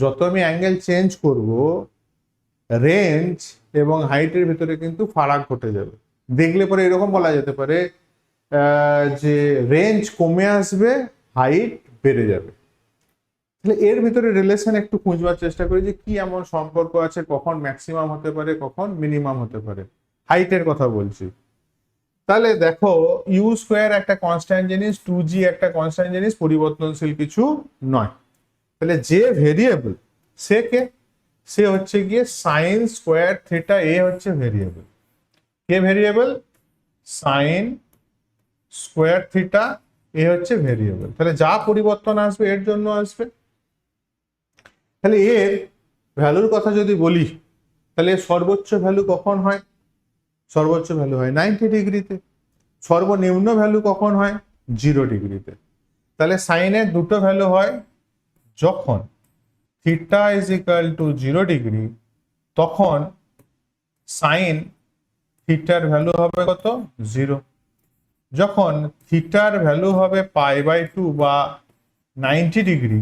যত আমি অ্যাঙ্গেল চেঞ্জ করব রেঞ্জ এবং হাইটের ভিতরে কিন্তু ফারাক ঘটে যাবে। দেখলে পরে এরকম বলা যেতে পারে যে রেঞ্জ কমে আসবে, হাইট বেড়ে যাবে। তাহলে এর ভিতরে রিলেশন একটু খুঁজবার চেষ্টা করি যে কি এমন সম্পর্ক আছে, কখন ম্যাক্সিমাম হতে পারে, কখন মিনিমাম হতে পারে। হাইটের কথা বলছি। তাহলে দেখো ইউ স্কোয়ার একটা কনস্ট্যান্ট জিনিস, 2g একটা কনস্ট্যান্ট জিনিস, পরিবর্তনশীল কিছু নয়। তাহলে যে ভেরিয়েবল সে কে? সে হচ্ছে গিয়ে সাইন স্কোয়ার থিটা, এ হচ্ছে ভেরিয়েবল। কে ভেরিয়েবল? সাইন স্কোয়ার থিটা, এ হচ্ছে ভেরিয়েবল। তাহলে যা পরিবর্তন আসবে এর জন্য আসবে। তাহলে এর ভ্যালুর কথা যদি বলি তাহলে সর্বোচ্চ ভ্যালু কখন হয়? সর্বোচ্চ ভ্যালু হয় 90 ডিগ্রিতে। সর্বনিম্ন ভ্যালু কখন হয়? 0 ডিগ্রিতে। তাহলে সাইনের দুটো ভ্যালু হয়, যখন theta is equal to 0 degree তখন সাইন থিটার ভ্যালু হবে কত? 0। যখন থিটার ভ্যালু হবে π/2 বা 90 ডিগ্রি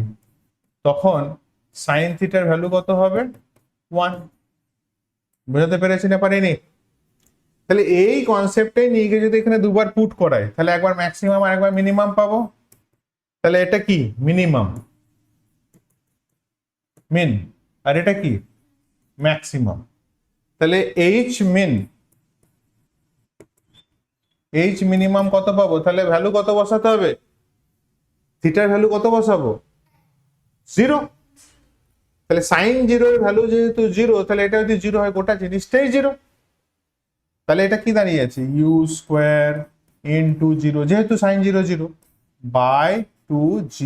তখন সাইন থিটার ভ্যালু কত হবে? 1। বুঝতে পেরেছি না পারিনি? তাহলে এই কনসেপ্টে নিয়ে গিয়ে যদি এখানে দুবার পুট করাই তাহলে একবার ম্যাক্সিমাম আর একবার মিনিমাম পাবো। তাহলে এটা কি? মিনিমাম, মিন, আর এটা কি? ম্যাক্সিমাম। তাহলে এইচ মিন, এইচ মিনিমাম কত পাবো? তাহলে ভ্যালু কত বসাতে হবে? থিটার ভ্যালু কত বসাবো? 0। তাহলে সাইন 0 এর ভ্যালু যেহেতু 0, তাহলে এটা যদি 0 হয় গোটা জিনিসটাই 0। তাহলে এটা কি দাঁড়িয়েছে? ইউ স্কোয়ার ইনটু 0, যেহেতু সাইন 0 0 বাই 2g,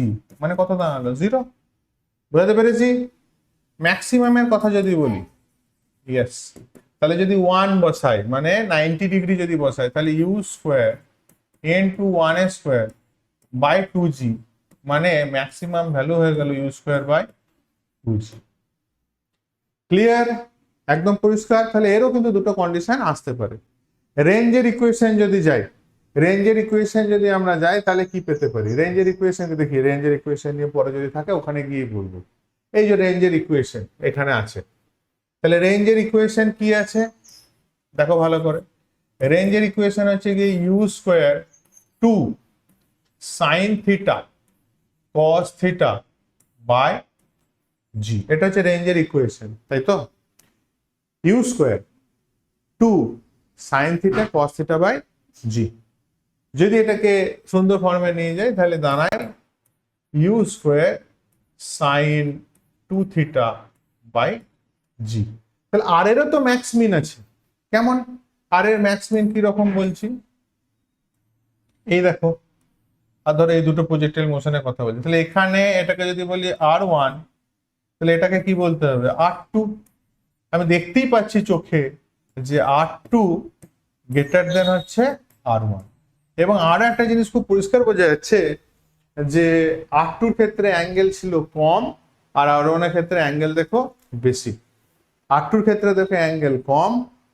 মানে কত দাঁড়ালো? 0। বুঝতে পেরেছি? ম্যাক্সিমামের কথা যদি বলি, ইয়েস, তাহলে যদি 1 বসাই মানে 90 ডিগ্রি যদি বসাই তাহলে u square into 1 square by 2g, মানে ম্যাক্সিমাম ভ্যালু হয়ে গেল you square by 2g। Clear? একদম পরিষ্কার। তাহলে এরও কিন্তু দুটো কন্ডিশন আসতে পারে। রেঞ্জের ইকুয়েশন যদি যাই, রেঞ্জের ইকুয়েশন যদি আমরা যাই তাহলে কি পেতে পারি? রেঞ্জের ইকুয়েশন দেখি, রেঞ্জের ইকুয়েশন নিয়ে পরে যদি থাকে ওখানে গিয়ে বলবো। এই যে রেঞ্জের ইকুয়েশন এখানে আছে, তাহলে রেঞ্জের ইকুয়েশন কি আছে দেখো ভালো করে। রেঞ্জের ইকুয়েশন হচ্ছে কি u square 2 sine theta cos theta by g, এটা হচ্ছে রেঞ্জের ইকুয়েশন, তাই তো? U square 2 sine theta cos theta by g. যদি এটাকে সুন্দর ফর্মে নিয়ে যাই তাহলে দাঁড়ায় u square sine 2 theta by g. তাহলে আর এরও তো ম্যাক্স মিন আছে। কেমন? আর এর ম্যাক্স মিন কি রকম বলছি, এই দেখো। আর ধরো এই দুটো প্রজেক্টাইল মোশনের কথা বলছি, তাহলে এখানে এটাকে যদি বলি r1 তাহলে এটাকে কি বলতে হবে? r2। আমি দেখতেই পাচ্ছি চোখে যে r2 গ্রেটার দেন হচ্ছে r1। এবং আরো একটা জিনিস খুব পরিষ্কার বোঝা যাচ্ছে যে r2 এর ক্ষেত্রে অ্যাঙ্গেল ছিল কম আর r1 এর ক্ষেত্রে অ্যাঙ্গেল দেখো বেশি। r2 এর ক্ষেত্রে দেখো অ্যাঙ্গেল কম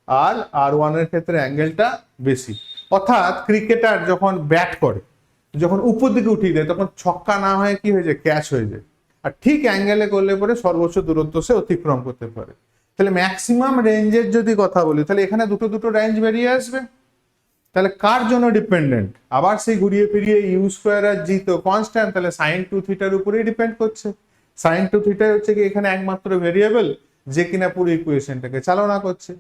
আর r1 এর ক্ষেত্রে অ্যাঙ্গেলটা বেশি। অর্থাৎ ক্রিকেটার যখন ব্যাট করে, যখন উপর দিকে উঠিয়ে দেয় তখন ছক্কা না হয়ে কি হয়ে যায়? ক্যাচ হয়ে যায়। আর ঠিক অ্যাঙ্গেলে করলে পরে সর্বোচ্চ দূরত্ব সে অতিক্রম করতে পারে। তাহলে ম্যাক্সিমাম রেঞ্জের যদি কথা বলি তাহলে এখানে দুটো দুটো রেঞ্জ বেরিয়ে আসবে। তাহলে কার জন্য ডিপেন্ডেন্ট? আবার সেই ঘুরিয়ে ফিরিয়ে ইউ স্কোয়ার আর জি তো কনস্ট্যান্ট, তাহলে সাইন টু থিটার উপরেই ডিপেন্ড করছে। সাইন টু থিটা হচ্ছে কি এখানে একমাত্র ভেরিয়েবল যে কিনা পুরো ইকুয়েশনটাকে চালনা করছে।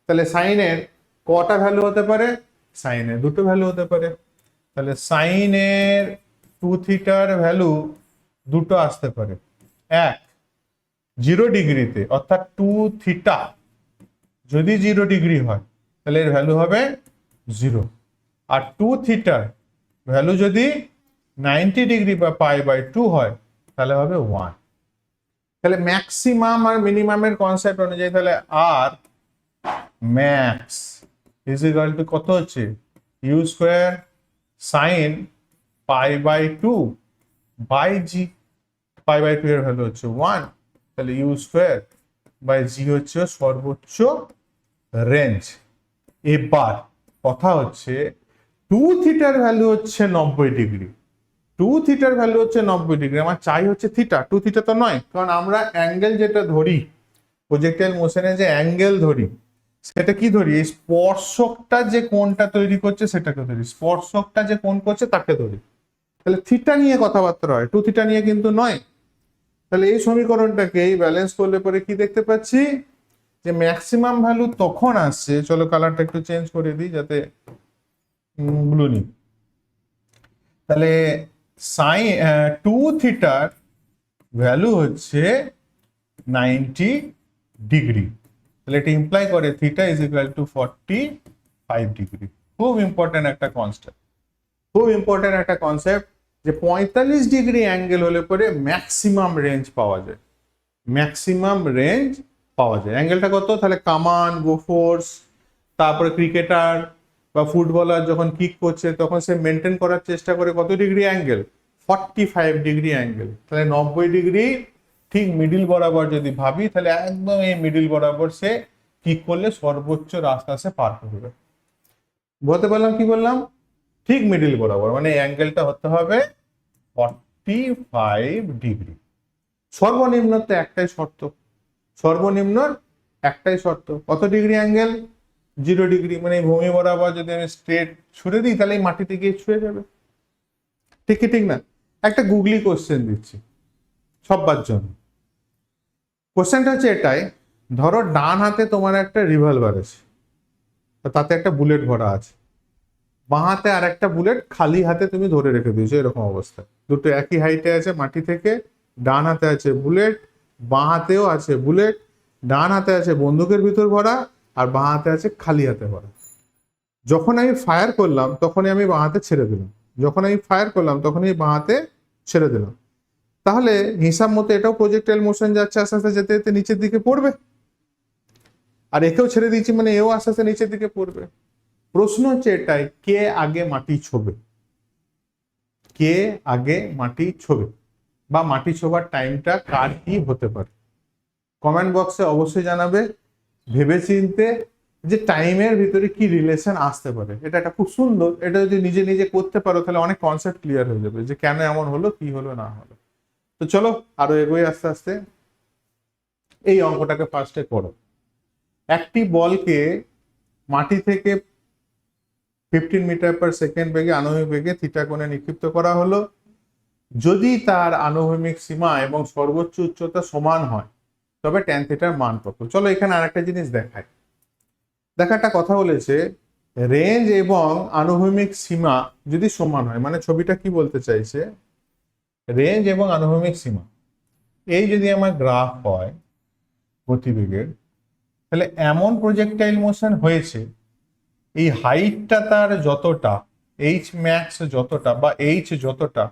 তাহলে সাইনের কটা ভ্যালু হতে পারে? সাইনের দুটো ভ্যালু হতে পারে। তাহলে সাইনের টু থিটার ভ্যালু দুটো আসতে পারে। এক, 0 ডিগ্রিতে, অর্থাৎ টু থিটা যদি 0 ডিগ্রি হয় তাহলে এর ভ্যালু হবে 0। আর টু থিটার ভ্যালু যদি 90 ডিগ্রি বা π/2 হয় তাহলে হবে 1। তাহলে ম্যাক্সিমাম আর মিনিমামের কনসেপ্ট অনুযায়ী তাহলে আর ম্যাক্স ইজ ইকুয়াল টু কত হচ্ছে? ইউ স্কোয়ার সাইন π/2 বাই জি। π/2 এর ভ্যালু হচ্ছে 1, তাহলে ইউ স্কোয়ার বাই জি হচ্ছে সর্বোচ্চ রেঞ্জ। এবার কথা হচ্ছে টু থিটার ভ্যালু হচ্ছে 90 ডিগ্রি। টু থিটার ভ্যালু হচ্ছে 90 ডিগ্রি, আমার চাই হচ্ছে থিটা। টু থিটা তো নয়, কারণ আমরা অ্যাঙ্গেল যেটা ধরি, প্রজেক্টাইল মোশনে যে অ্যাঙ্গেল ধরি সেটা কি ধরি? এই স্পর্শকটা যে কোণটা তৈরি করছে সেটাকে ধরি, স্পর্শকটা যে কোণ করছে তাকে ধরি। তাহলে থিটা নিয়ে কথাবার্তা হয়, টু থিটা নিয়ে কিন্তু নয়। তাহলে এই সমীকরণটাকে ব্যালেন্স করলে পরে কি দেখতে পাচ্ছি? যে ম্যাক্সিমাম ভ্যালু তখন আসছে, চলো কালারটা একটু চেঞ্জ করে দিই যাতে ব্লু নি। তাহলে সাইন টু থিটার ভ্যালু হচ্ছে 90 ডিগ্রি। তাহলে এটা ইমপ্লাই করে theta is equal two 45 degree. খুব ইম্পর্টেন্ট একটা কনসেপ্ট, খুব ইম্পর্টেন্ট একটা কনসেপ্ট, যে 45 ডিগ্রি অ্যাঙ্গেল হলে পরে ম্যাক্সিমাম রেঞ্জ পাওয়া যায়। ম্যাক্সিমাম রেঞ্জ পাওয়া যায়। অ্যাঙ্গেলটা কত? তাহলে কামান, গোফোর্স, তারপরে ক্রিকেটার বা ফুটবলার যখন কিক করছে তখন সে মেনটেন করার চেষ্টা করে কত ডিগ্রি অ্যাঙ্গেল? 45 degree angle. তাহলে 90 ডিগ্রি ঠিক মিডিল বরাবর যদি ভাবি তাহলে একদম এই মিডিল বরাবর সে কিক করলে সর্বোচ্চ রাস্তা সে পার করবে। বলতে পারলাম কি বললাম? ঠিক মিডিল বরাবর, মানে অ্যাঙ্গেলটা হতে হবে 45 ডিগ্রি। সর্বনিম্ন তো একটাই শর্ত, সর্বনিম্ন একটাই শর্ত, কত ডিগ্রি অ্যাঙ্গেল? 0 ডিগ্রি। মানে ভূমি বরাবর যদি আমি স্ট্রেট ছুড়ে দিই তাহলে এই মাটিতে গিয়ে ছুঁয়ে যাবে। ঠিক কি ঠিক না? একটা গুগলি কোশ্চেন দিচ্ছি সবার জন্য। কোশ্চেনটা হচ্ছে এটাই, ধরো ডান হাতে তোমার একটা রিভলভার আছে, তাতে একটা বুলেট ভরা আছে, বাঁ হাতে আর একটা বুলেট খালি হাতে তুমি ধরে রেখে দিয়েছো, এরকম অবস্থা। দুটো একই হাইটে আছে মাটি থেকে, ডান হাতে আছে বুলেট, বাঁ হাতেও আছে বুলেট। ডান হাতে আছে বন্দুকের ভিতর ভরা আর বাঁ হাতে আছে খালি হাতে ভরা। যখন আমি ফায়ার করলাম তখনই আমি বাঁ হাতে ছেড়ে দিলাম, যখন আমি ফায়ার করলাম তখনই বাঁ হাতে ছেড়ে দিলাম। তাহলে হিসাব মতো এটাও প্রজেক্টাইল মোশন যাচ্ছে, আস্তে আস্তে যেতে যেতে নিচের দিকে পড়বে। আর একেও ছেড়ে দিচ্ছি মানে এও আস্তে আস্তে নিচের দিকে পড়বে। প্রশ্ন হচ্ছে এটাই, কে আগে মাটি ছোবে? কে আগে মাটি ছোবে, বা মাটি ছোবার টাইমটা কার কি হতে পারে? কমেন্ট বক্সে অবশ্যই জানাবে ভেবেচিন্তে, যে টাইমের ভিতরে কি রিলেশন আসতে পারে। এটা একটা খুব সুন্দর, এটা যদি নিজে নিজে করতে পারো তাহলে অনেক কনসেপ্ট ক্লিয়ার হয়ে যাবে, যে কেন এমন হলো, কি হলো না হলো। তো চলো আরো এগোই আস্তে আস্তে। এই অঙ্কটাকে ফার্স্টে করো। একটি বলকে মাটি থেকে 15 মিটার/সেকেন্ড বেগে আনুভূমিক বেগে থিটা কোণে নিক্ষিপ্ত করা হলো। যদি তার আনুভূমিক সীমা এবং সর্বোচ্চ উচ্চতা সমান হয় তবে ট্যান থিটার মান কত? চলো এখানে আরেকটা জিনিস দেখাই। দেখা একটা কথা বলেছে, রেঞ্জ এবং আনুভূমিক সীমা যদি সমান হয়, মানে ছবিটা কি বলতে চাইছে, রেঞ্জ এবং আনুভূমিক সীমা এই যদি আমার গ্রাফ হয় গতিবেগের, তাহলে এমন প্রজেক্টাইল মোশন হয়েছে এই হাইটটা তার যতটা, এইচ ম্যাক্স যতটা বা এইচ যতটা,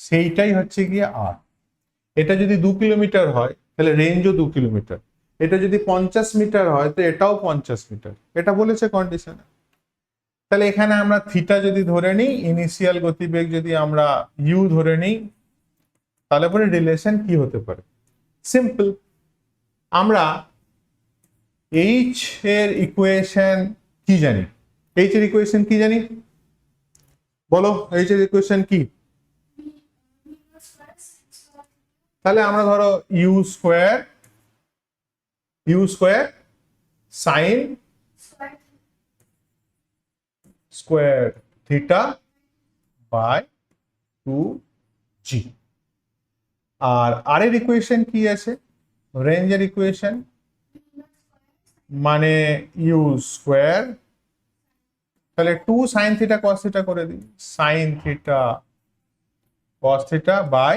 সেইটাই হচ্ছে গিয়ে আর। এটা যদি 2 কিলোমিটার হয় তাহলে রেঞ্জও 2 কিলোমিটার। এটা যদি 50 মিটার হয় তো এটাও 50 মিটার। এটা বলেছে কন্ডিশনে। তাহলে এখানে আমরা থিটা যদি ধরে নিই, ইনিশিয়াল গতিবেগ যদি আমরা ইউ ধরে নিই, তাহলে পরে রিলেশন কি হতে পারে? সিম্পল, আমরা এইচ এর ইকুয়েশন কি জানি? এইচ এর ইকুয়েশন কি জানি বলো? এইচ এর ইকুয়েশন কি? তাহলে আমরা ধরো u square u square sine square theta by 2g। আর আর এর ইকুয়েশন কি আছে, রেঞ্জের ইকুয়েশন মানে ইউ স্কোয়ার, তাহলে 2 সাইন থিটা কস থিটা করে দিই, sine theta cos theta by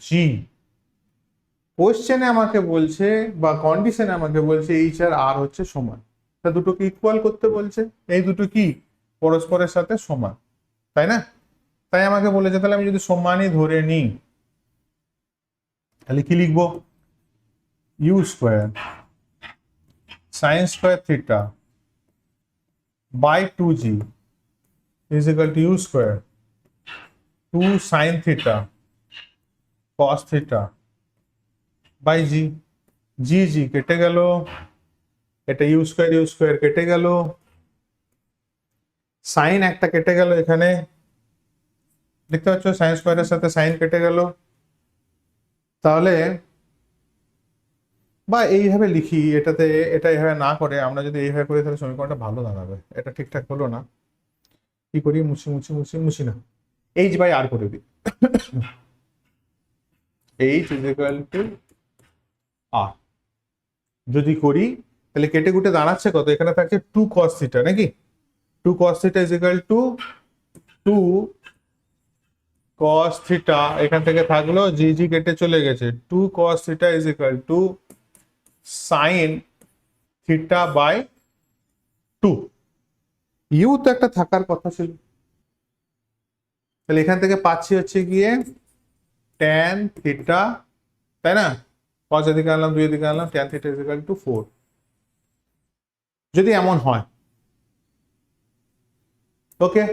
g. কোশ্চেনে আমাকে বলছে বা কন্ডিশনে আমাকে বলছে এইচ আর আর হচ্ছে সমান, তা দুটোকে ইকুয়াল করতে বলছে, এই দুটো কি পরস্পরের সাথে সমান, তাই না? তাই আমাকে বলেছে তাহলে আমি যদি সমানই ধরে নিই তাহলে কি লিখবো, u square sine square theta by 2g is equal to u square 2 sine theta cos theta by g. G g কেটে গেল, এটা ইউ স্কোয়ার কেটে গেল, সাইন একটা কেটে গেল, এখানে দেখতে পাচ্ছ সাইন স্কোয়ারের সাথে সাইন কেটে গেল। তাহলে বা এইভাবে লিখি, এটাতে এটা এইভাবে না করে আমরা যদি এইভাবে করি তাহলে সমীকরণটা ভালো দাঁড়াবে। এটা ঠিকঠাক হলো না, কি করি, মুছি না, এইচ বাই আর করে দিই, এইচ ইজ ইকুয়াল টু আর যদি করি তাহলে কেটে কুটে দাঁড়াচ্ছে কত, এখানে থাকছে 2 cos থিটা নাকি, 2 cos theta is equal two 2 cos theta, এখান থেকে থাকলো জি জি কেটে চলে গেছে, 2 cos theta is equal to sine theta by 2। U তো একটা থাকার কথা ছিল, তাহলে এখান থেকে পাচ্ছি হচ্ছে গিয়ে tan থিটা, তাই না, cos এদিকে আনলাম 2 এদিকে আনলাম, tan theta is equal to 4। যদি এমন হয় ওকে।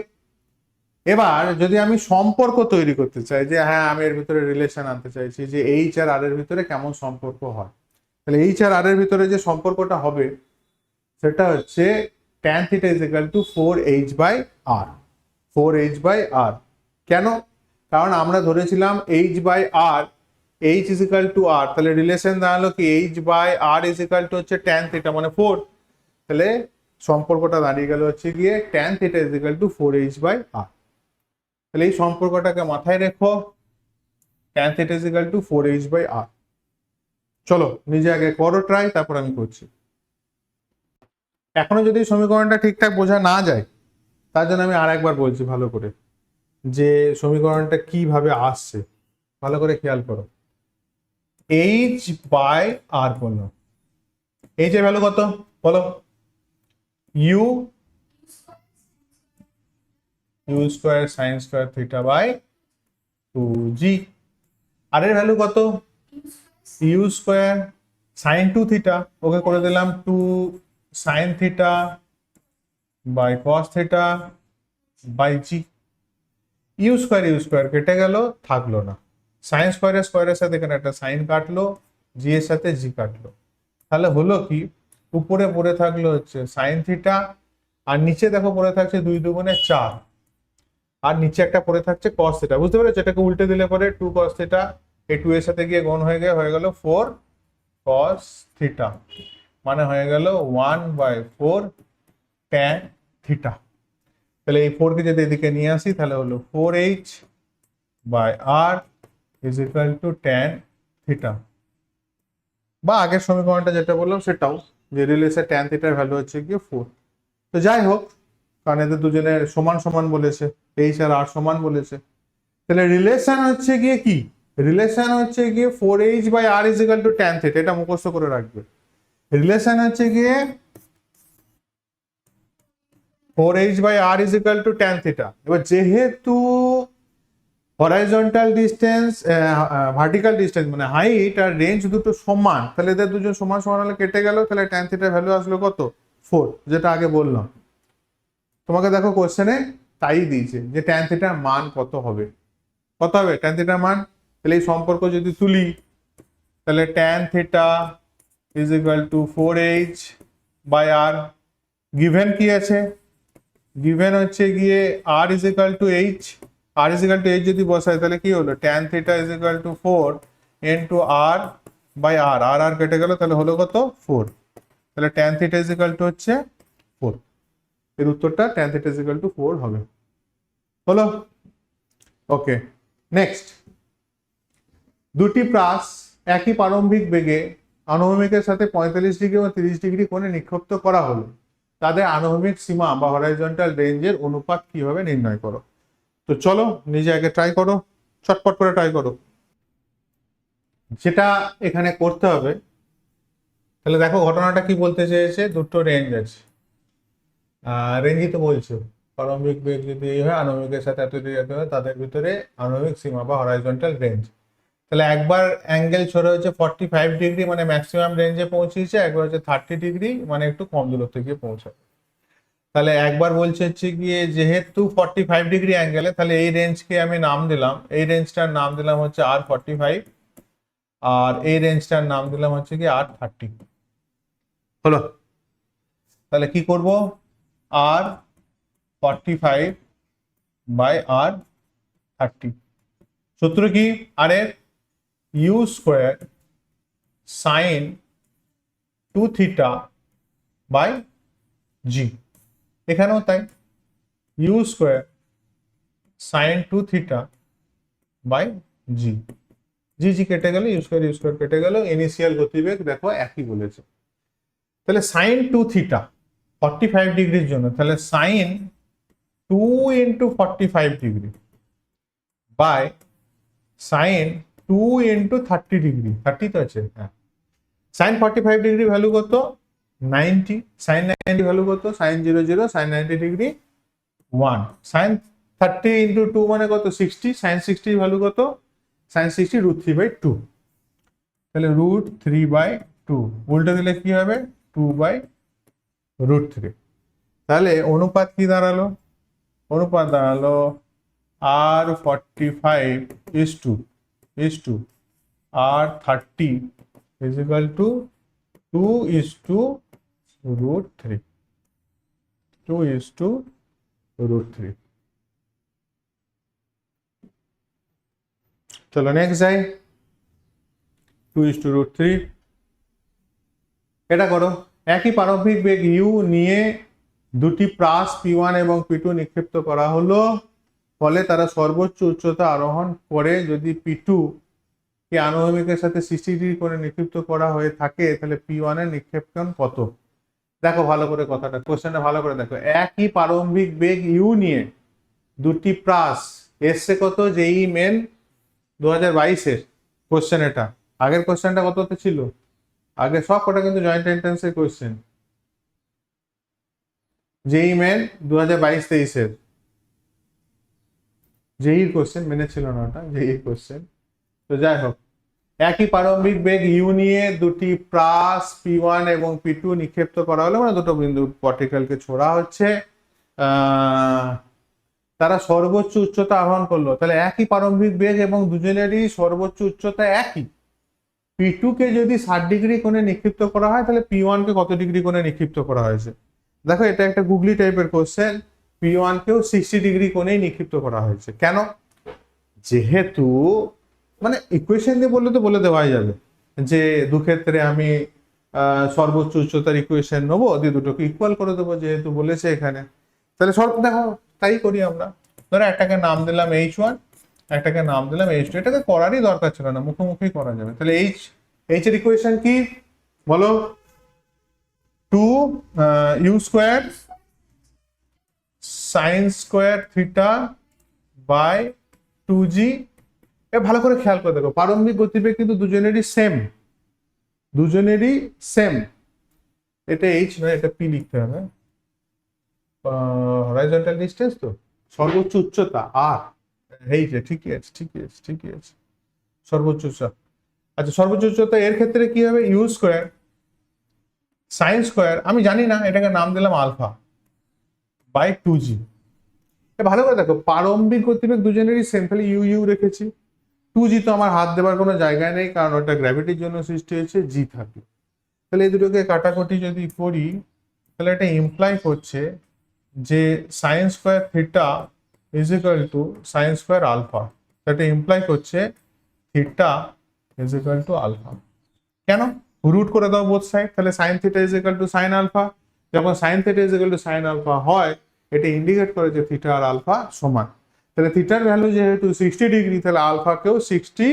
এবার যদি আমি সম্পর্ক তৈরি করতে চাই যে হ্যাঁ আমি এর ভিতরে রিলেশন আনতে চাইছি যে এইচ আর আর এর ভিতরে কেমন সম্পর্ক হয়, তাহলে এইচ আর আর এর ভিতরে যে সম্পর্কটা হবে সেটা হচ্ছে tan theta is equal to 4h by R, 4h by R. কেন, কারণ আমরা ধরেছিলাম h by R, h is equal to R, তাহলে রিলেশন দাঁড়ালো কি h by R is equal to হচ্ছে tan থিটা মানে 4, তাহলে সম্পর্কটা দাঁড়িয়ে গেল হচ্ছে গিয়ে tan theta is equal to 4h by R. তাহলে এই সম্পর্কটাকে মাথায় রেখো, tan theta is equal to 4h by R. চলো নিজে আগে করো ট্রাই, তারপর আমি করছি। এখনো যদি সমীকরণটা ঠিকঠাক বোঝা না যায় তার জন্য আমি আর একবার বলছি ভালো করে যে সমীকরণটা কিভাবে আসছে, ভালো করে খেয়াল করো। এইচ বাই আর বললো, এইচ এর ভ্যালু কত বলো, u square sine square theta by 2g। আর এর ভ্যালু কত, u square sine 2 theta, okay করে দিলাম 2 sine theta by cos theta by g. U square কেটে গেল, থাকলো না, সাইন স্কোয়ারের সাথে এখানে একটা সাইন কাটলো, জি এর সাথে জি কাটলো, তাহলে হলো কি উপরে পড়ে থাকলো হচ্ছে সাইন থিটা, আর নিচে দেখো পড়ে থাকছে 2 দুগুণে 4, আর নিচে একটা পড়ে থাকছে cos থিটা, বুঝতে পেরেছো? এটাকে উল্টে দিলে পরে 2 cos থিটা, এই 2 এর সাথে গিয়ে গুণ হয়ে গেল 4 cos থিটা, মানে হয়ে গেল 1/4 tan থিটা। তাহলে এই 4 কে যদি এদিকে নিয়ে আসি তাহলে হলো 4h by R is equal to tan theta, বা আগের সমীকরণটা যেটা বললাম সেটাও, যে রিলেশন tan থিটার ভ্যালু হচ্ছে গিয়ে 4। তো যাই হোক, কারণ এদের দুজনের সমান সমান বলেছে, এইচ আর আর সমান বলেছে, তাহলে রিলেশন হচ্ছে গিয়ে কি, রিলেশন হচ্ছে গিয়ে 4h by R is equal to tan theta, এটা মুখস্থ করে রাখবে। রিলেশন হচ্ছে গিয়ে 4h by R is equal to tan theta. এবার যেহেতু হরাইজন্টাল ডিস্টেন্স ভার্টিক্যাল ডিস্টেন্স মানে হাইট আর রেঞ্জ দুটো সমান, তাহলে এদের দুজন সমান সমান হলে কেটে গেল, তাহলে tan থিটার ভ্যালু আসলো কত, 4, যেটা আগে বললাম তোমাকে। দেখো কোশ্চেনে তাই দিয়েছে যে tan থিটার মান কত হবে, কত হবে tan থিটার মান। তাহলে এই সম্পর্ক যদি তুলি তাহলে tan theta is equal to 4h by R, given কি আছে, গিভেন হচ্ছে গিয়ে R is equal to h, R is equal to h যদি বসাই তাহলে কি হলো tan theta is equal to 4 into R by R, R R কেটে গেল, তাহলে হলো কত 4। তাহলে tan theta is equal to হচ্ছে 4। এর উত্তরটা tan theta is equal to 4 হবে। হলো? Okay, next. দুটি প্রাস একই প্রারম্ভিক বেগে আনুভূমিকের সাথে 45 ডিগ্রি ও 30 ডিগ্রি কোণে নিক্ষিপ্ত করা হলো, তাদের আনুভূমিক সীমা বা হরাইজন্টাল রেঞ্জের অনুপাত কিভাবে নির্ণয় করো? তো চলো নিজে আগে ট্রাই করো, চটপট করে ট্রাই করো। যেটা এখানে করতে হবে, তাহলে দেখো ঘটনাটা কি বলতে চেয়েছে, দুটো রেঞ্জ আছে, রেঞ্জই তো বলছো, প্রারম্ভিক বেগ যদি এই হয় আনুভূমিকের সাথে এত ডিগ্রি হয়, তাদের ভিতরে আনুভূমিক সীমা বা হরাইজন্টাল রেঞ্জ। তাহলে একবার অ্যাঙ্গেল ছোট হচ্ছে 45 ডিগ্রি, মানে ম্যাক্সিমাম রেঞ্জে পৌঁছেছে, একবার হচ্ছে 30 ডিগ্রি, মানে একটু কম দূরত্বে গিয়ে পৌঁছাবে। তাহলে একবার বলছে হচ্ছে গিয়ে যেহেতু 45 ডিগ্রি অ্যাঙ্গেলে, তাহলে এই রেঞ্জকে আমি নাম দিলাম, এই রেঞ্জটার নাম দিলাম হচ্ছে R45, আর এই রেঞ্জটার নাম দিলাম হচ্ছে কি R30। হলো? তাহলে কি করব, R45 বাই R30, সূত্র কি, আর এর u square sine 2 theta by g, এখানেও তাই, u square sine 2 theta by g, g g কেটে গেল, ইউ স্কোয়ার কেটে গেল, ইনিশিয়াল গতিবেগ দেখো একই বলেছে। তাহলে সাইন 2 থিটা 45 ডিগ্রির জন্য, তাহলে sine 2 into 45 degree by sine 2 into 30 degree, 30 তো আছে, হ্যাঁ। সাইন 45 ডিগ্রি ভ্যালু কত, 90, সাইন 90 ভ্যালু কত, sine 0 0, sine 90 degree 1, sine 30 into 2 মানে কত 60, সাইন 60 ভ্যালু কত, সাইন 60 √3/2, তাহলে √3/2, উল্টে দিলে কি হবে 2/√3। তাহলে অনুপাত কি দাঁড়ালো, অনুপাত দাঁড়ালো R45 is to R30 is equal to 2:√3, 2:√3। চলো নেক্সট যাই, 2:√3। এটা করো, একই প্রারম্ভিক বেগ ইউ নিয়ে দুটি প্রাস P1 এবং P2 নিক্ষিপ্ত করা হলো, ফলে তারা সর্বোচ্চ উচ্চতা আরোহণ করে। যদি P2 কে আনুভূমিকের সাথে 60 ডিগ্রি করে নিক্ষিপ্ত করা হয়ে থাকে, তাহলে P1 এর নিক্ষেপ কোণ কত? দেখো ভালো করে কথাটা, কোশ্চেনটা ভালো করে দেখো, একই প্রারম্ভিক বেগ ইউ নিয়ে দুটি প্রাস, এসছে কত জেই মেন 2022-এর কোশ্চেন, এটা আগের কোশ্চেনটা কততে ছিল, আগে সব কটা কিন্তু জয়েন্ট এন্ট্রান্সের কোশ্চেন, জেই মেন 2022-23-এর জেইর কোশ্চেন, মেনে ছিল না ওটা, জেইর কোশ্চেন। তো যাই হোক, একই প্রারম্ভিক বেগ ইউ নিয়ে দুটি প্রাস P1 এবং P2 নিক্ষিপ্ত করা হলো, মানে দুটো বিন্দু পার্টিকেলকে ছোড়া হচ্ছে, তারা সর্বোচ্চ উচ্চতা আরোহণ করলো। তাহলে একই প্রারম্ভিক বেগ এবং দুজনেরই সর্বোচ্চ উচ্চতা একই, P2 কে যদি 60 ডিগ্রি কোণে নিক্ষিপ্ত করা হয়, তাহলে P1 কে কত ডিগ্রি কোণে নিক্ষিপ্ত করা হয়েছে? দেখো এটা একটা গুগলি টাইপের কোশ্চেন, P1 কেও 60 ডিগ্রি কোণেই নিক্ষিপ্ত করা হয়েছে। কেন? যেহেতু মানে ইকুয়েশন দিয়ে বললে তো বলে দেওয়াই যাবে যে দুক্ষেত্রে আমি সর্বোচ্চ উচ্চতার ইকুয়েশন নেবো, দিয়ে দুটোকে ইকুয়াল করে দেবো, যেহেতু বলেছে এখানে। তাহলে দেখো তাই করি আমরা, ধরো একটাকে নাম দিলাম H1, একটাকে নাম দিলাম H2, এটাকে করারই দরকার ছিল না, মুখোমুখি করা যাবে। তাহলে এইচ এর ইকুয়েশন কি বলো, 2 square sine square theta by 2g। ভালো করে খেয়াল করে দেখো, প্রারম্ভিক গতিবেগ কিন্তু দুজনেরই সেম, দুজনেরই সেম, এটা এইচ নয়, এটা পি লিখতে হবে, হরাইজন্টাল ডিস্টেন্স তো, সর্বোচ্চ উচ্চতা আর এই যে ঠিকই আছে, ঠিকই আছে, সর্বোচ্চ উচ্চতা। আচ্ছা সর্বোচ্চ উচ্চতা এর ক্ষেত্রে কি হবে, ইউ স্কোয়ার সাইন স্কোয়ার, আমি জানি না, এটাকে নাম দিলাম আলফা বাই 2g। ভালো করে দেখো, প্রারম্ভিক গতিবেগ দুজনেরই সেম, তাহলে ইউ ইউ রেখেছি, 2g তো আমার হাত দেবার কোনো জায়গায় নেই, কারণ ওটা গ্র্যাভিটির জন্য সৃষ্টি হয়েছে, জি থাকবে। তাহলে এই দুটোকে কাটাকুটি যদি করি, তাহলে এটা ইমপ্লাই করছে যে sine square theta is equal to sine square alpha, এটা ইমপ্লাই করছে theta is equal to alpha. কেন? রুট করে দাও বোথ সাইড, তাহলে sine theta is equal to sine alpha. যখন sine theta is equal to sine alpha হয়, এটা ইন্ডিকেট করে যে থিটা আর আলফা সমান। তাহলে থিটার ভ্যালু যেহেতু 60 ডিগ্রি, তাহলে আলফাকেও 60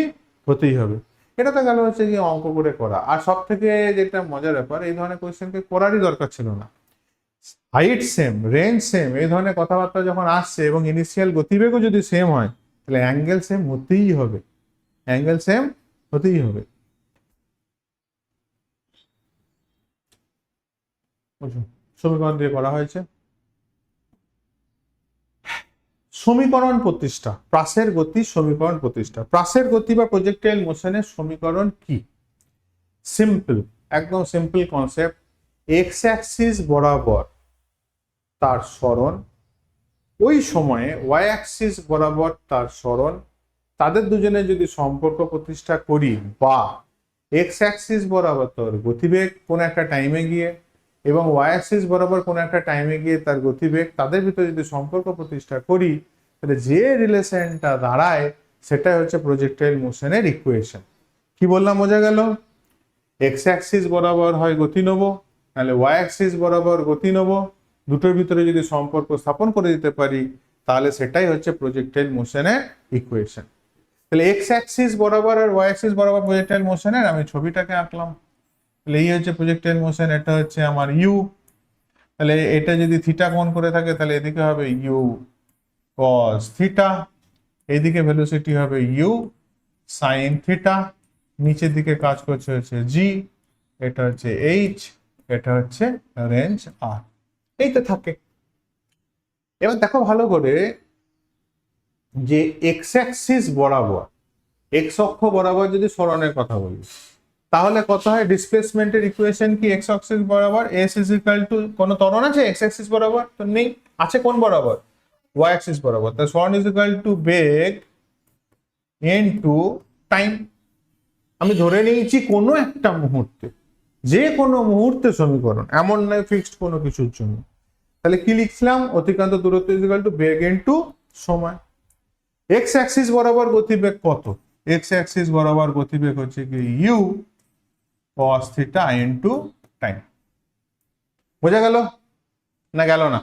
হতেই হবে। এটা তো গেল হচ্ছে গিয়ে অঙ্ক করে করা। আর সব থেকে যেটা মজার ব্যাপার, এই ধরনের কোয়েশ্চেনকে করারই দরকার ছিল না। হাইট সেম, রেঞ্জ সেম, এই ধরনের কথাবার্তা যখন আসছে এবং ইনিশিয়াল গতিবেগও যদি সেম হয়, তাহলে অ্যাঙ্গেল সেম হতেই হবে, অ্যাঙ্গেল সেম হতেই হবে। বুঝুন, সমীকরণ দিয়ে করা হয়েছে। সমীকরণ প্রতিষ্ঠা, প্রাসের গতি সমীকরণ প্রতিষ্ঠা। প্রাসের গতি বা প্রজেক্টাইল মোশনের সমীকরণ কি? সিম্পল, একদম সিম্পল কনসেপ্ট। এক্স অ্যাক্সিস বরাবর তার সরণ, ওই সময়ে ওয়াই অ্যাক্সিস বরাবর তার সরণ, তাদের দুজনে যদি সম্পর্ক প্রতিষ্ঠা করি, বা এক্স অ্যাক্সিস বরাবর তার গতিবেগ কোন একটা টাইমে গিয়ে এবং ওয়াই অ্যাক্সিস বরাবর কোন একটা টাইমে গিয়ে তার গতিবেগ, তাদের ভিতরে যদি সম্পর্ক প্রতিষ্ঠা করি, তাহলে যে রিলেশনটা দাঁড়ায় সেটাই হচ্ছে প্রজেক্টাইল মোশনের ইকুয়েশন। কি বললাম, বোঝা গেল? এক্স অ্যাক্সিস বরাবর হয় গতি নেব, নাহলে ওয়াই অ্যাক্সিস বরাবর গতি নেব, দুটোর ভিতরে যদি সম্পর্ক স্থাপন করে দিতে পারি, তাহলে সেটাই হচ্ছে প্রজেক্টাইল মোশনের ইকুয়েশন। তাহলে এক্স অ্যাক্সিস বরাবর আর ওয়াই অ্যাক্সিস বরাবর প্রজেক্টাইল মোশনের আমি ছবিটাকে আঁকলাম। তাহলে এই হচ্ছে প্রজেক্টাইল মোশন, এটা হচ্ছে আমার ইউ। তাহলে এটা যদি থিটা কোণ করে থাকে, তাহলে এদিকে হবে ইউ কস থিটা, এইদিকে ভেলোসিটি হবে ইউ সাইন থিটা, নিচের দিকে কাজ করছে হচ্ছে জি, এটা হচ্ছে এইচ, এটা হচ্ছে রেঞ্জ আর। এই তো থাকে। এবার দেখো ভালো করে, যে এক্স অ্যাক্সিস বরাবর, এক্স অক্ষ বরাবর যদি সরণের কথা বলি, তাহলে কত হয়? ডিসপ্লেসমেন্টের ইকুয়েশন কি? এক্স অ্যাক্সিস বরাবর এস ইজ ইকুয়াল টু, কোন ত্বরণ আছে এক্স অ্যাক্সিস বরাবর? তো নেই। আছে কোন বরাবর? ওয়াই অ্যাক্সিস বরাবর। তাহলে সরণ ইজ ইকুয়াল টু বেগ ইনটু টাইম। আমি ধরে নিয়েছি কোনো একটা মুহূর্তে, যে কোনো মুহূর্তে সমীকরণ, এমন নয় ফিক্সড কোনো কিছুর জন্য। তাহলে কি লিখলাম? অতিক্রান্ত দূরত্ব ইজ ইকুয়াল টু বেগ ইনটু সময়। এক্স অ্যাক্সিস বরাবর গতিবেগ কত? এক্স অ্যাক্সিস বরাবর গতিবেগ হচ্ছে কি u cos theta into time. বোঝা গেল না গেল না?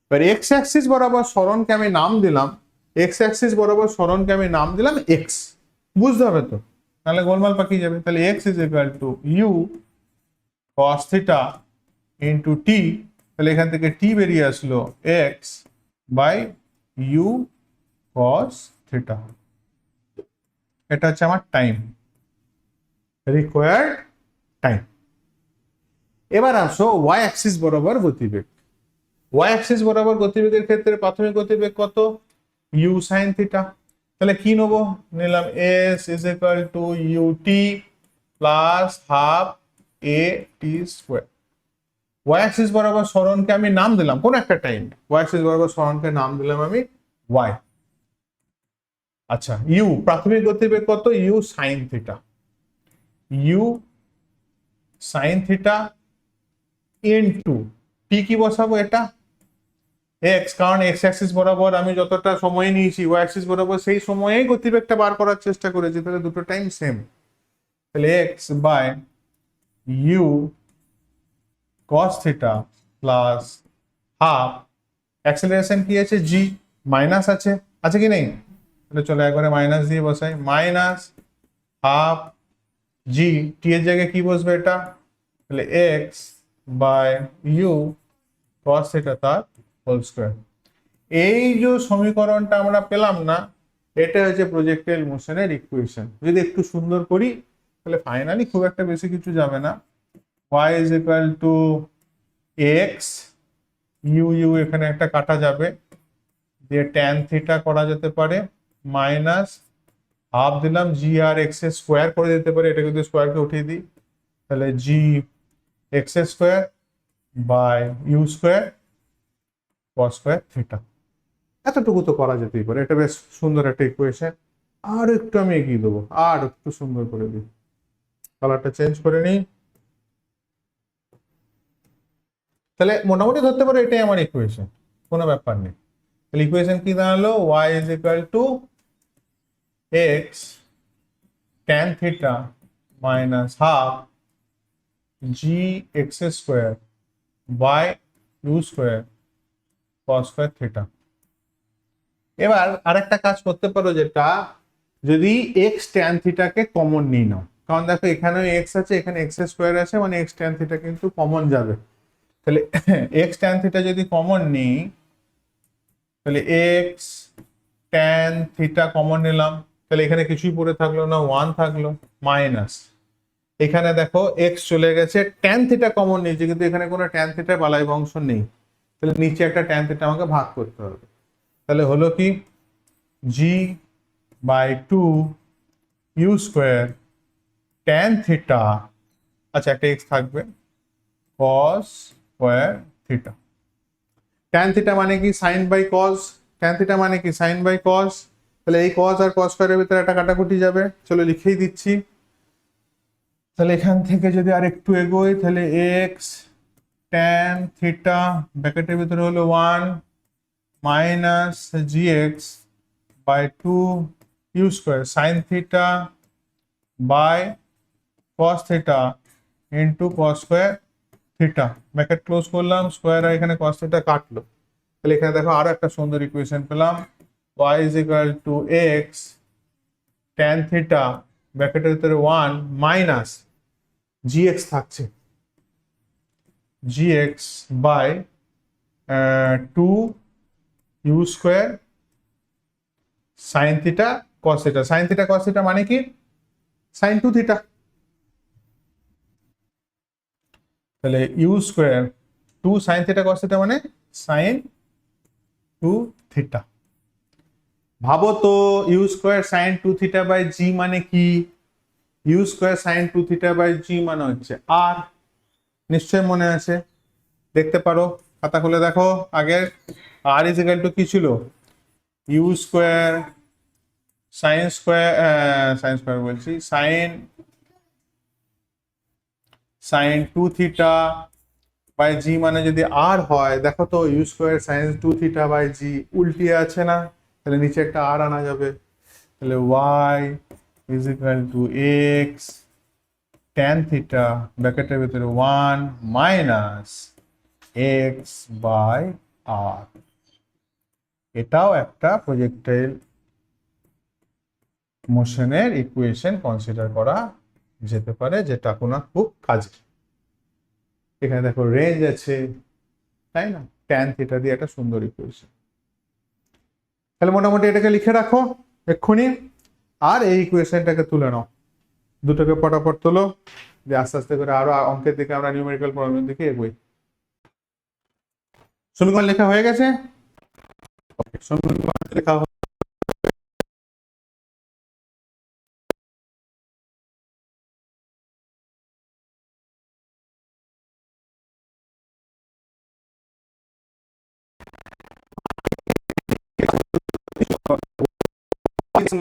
এবার এক্স অ্যাক্সিস বরাবর সরণকে আমি নাম দিলাম, এক্স অ্যাক্সিস বরাবর সরণকে আমি নাম দিলাম এক্স। বুঝতে হবে তো, তাহলে গোলমাল পাকিয়ে যাবে। তাহলে x is equal to u cos theta into t, তাহলে এখান থেকে টি বেরিয়ে আসলো x by u cos theta. এটা হচ্ছে আমার টাইম, রিকোয়ার্ড টাইম। এবার আসো ওয়াই অ্যাক্সিস বরাবর গতিবেগ। ওয়াই অ্যাক্সিস বরাবর গতিবেগের ক্ষেত্রে প্রাথমিক গতিবেগ কত? U sine theta. তাহলে কি নেবো? নিলাম s is equal to u t plus half a t square. Y axis বরাবর সরণকে আমি নাম দিলাম কোন একটা টাইম, ওয়াই অ্যাক্সিস বরাবর সরণকে নাম দিলাম আমি ওয়াই। আচ্ছা, ইউ প্রাথমিক গতিবেগ কত? U sine theta, u sine theta into t কি বসাবো? এটা এক্স, কারণ এক্স অ্যাক্সিস বরাবর আমি যতটা সময় নিয়েছি ওয়াই অ্যাক্সিস বরাবর সেই সময়েই গতিবেগটা বার করার চেষ্টা করেছি, তাহলে দুটো টাইম সেম। তাহলে x by u cos theta plus half, acceleration কি আছে? জি, মাইনাস আছে, আছে কি নেই? তাহলে চলো একবারে মাইনাস দিয়ে বসাই, মাইনাস হাফ জি, টি এর জায়গায় কি বসবে? এটা। তাহলে x by u cos theta তার হোল স্কোয়ার। এই যে সমীকরণটা আমরা পেলাম না, এটা হচ্ছে প্রজেক্টাইল মোশনের ইকুয়েশন। যদি একটু সুন্দর করি, তাহলে ফাইনালি খুব একটা বেশি কিছু যাবে না। y is equal to x, u u এখানে একটা কাটা যাবে, দিয়ে ট্যান থিটা করা যেতে পারে, মাইনাস হাফ দিলাম জি আর এক্স এর স্কোয়ার করে দিতে পারে, এটা যদি স্কোয়ারকে উঠিয়ে দিই, তাহলে জি এক্স এর square by u square cos square theta. এতটুকু তো করা যেতেই পারে, এটা বেশ সুন্দর একটা ইকুয়েশন। আর একটু আমি এগিয়ে দেবো, আর একটু সুন্দর করে দিই, কালারটা চেঞ্জ করে নিই। তাহলে মোটামুটি ধরতে পারো এটাই আমার ইকুয়েশন, কোনো ব্যাপার নেই। তাহলে ইকুয়েশন কি দাঁড়ালো? y is equal to x tan theta minus half g x square by u square cos square theta. এবার আরেকটা কাজ করতে পারো, যেটা যদি এক্স ট্যান থিটাকে কমন নিয়ে নাও, কারণ দেখো এখানেও এক্স আছে, এখানে এক্স স্কোয়ার আছে, মানে এক্স ট্যান থিটা কিন্তু কমন যাবে। তাহলে এক্স ট্যান থিটা যদি কমন নিই, তাহলে এক্স ট্যান থিটা কমন নিলাম, তাহলে এখানে কিছুই পড়ে থাকলো না, 1 থাকলো, মাইনাস এখানে দেখো এক্স চলে গেছে, ট্যান থিটা কমন নিয়েছে কিন্তু এখানে কোনো ট্যান থিটা বালাই বংশ নেই, তাহলে নিচে একটা ট্যান থিটা আমাকে ভাগ করতে হবে। তাহলে হলো কি g by 2 u square tan theta, আচ্ছা একটা এক্স থাকবে, cos square theta. Tan theta মানে কি sine by cos, tan theta মানে কি সাইন বাই কস, তাহলে এই কস আর কস স্কোয়ারের ভিতরে একটা কাটাকুটি যাবে, চলো লিখেই দিচ্ছি। তাহলে এখান থেকে যদি আর একটু এগোই, তাহলে এক্স ট্যান থিটা ব্র্যাকেটের ভিতরে হলো 1 minus g x by 2 u square sine theta by cos theta into cos square theta, bracket close করলাম, স্কোয়ার আর এখানে কস থিটা কাটলো। তাহলে এখানে দেখো আরো একটা সুন্দর ইকুয়েশন পেলাম, y is equal to x tan theta ব্র্যাকেটের ভিতরে 1 মাইনাস gx থাকছে, gx by 2 u square sine theta cos theta. Sine theta cos theta মানে কি সাইন 2 থিটা, তাহলে u square 2 sine theta cos theta মানে সাইন 2 থিটা। ভাবো তো u square sine 2 theta by g মানে কি, u square sine 2 theta by g মানে হচ্ছে আর, নিশ্চয় মনে আছে, দেখতে পারো খাতা খুলে দেখো আগে, আর ইজ ইকুয়াল টু কি ছিল, ইউ স্কোয়ার সাইন স্কোয়ার বলছি সাইন 2 থিটা বাই জি মানে যদি আর হয়, দেখো তো u square sine 2 theta by g উল্টিয়ে আছে না, তাহলে নিচে একটা আর আনা যাবে, তাহলে y is equal to x tan theta ব্র্যাকেটের ভিতরে 1 মাইনাস এক্স বাই আর। এটাও একটা প্রজেক্টাইল মোশনের ইকুয়েশন কনসিডার করা যেতে পারে, যেটা কোনো খুব কাজে। এখানে দেখো রেঞ্জ আছে, তাই না, ট্যান থিটা দিয়ে একটা সুন্দর ইকুয়েশন। তাহলে মোটামুটি এটাকে লিখে রাখো এক্ষুনি, আর এই ইকুয়েশনটাকে তুলে নাও, দুটোকে পটাপট তোলো, যে আস্তে আস্তে করে আরো অঙ্কের দিকে আমরা নিউমেরিক্যাল প্রবলেমের দিকে এগোই। সমীকরণ লেখা হয়ে গেছে, সমীকরণ লেখা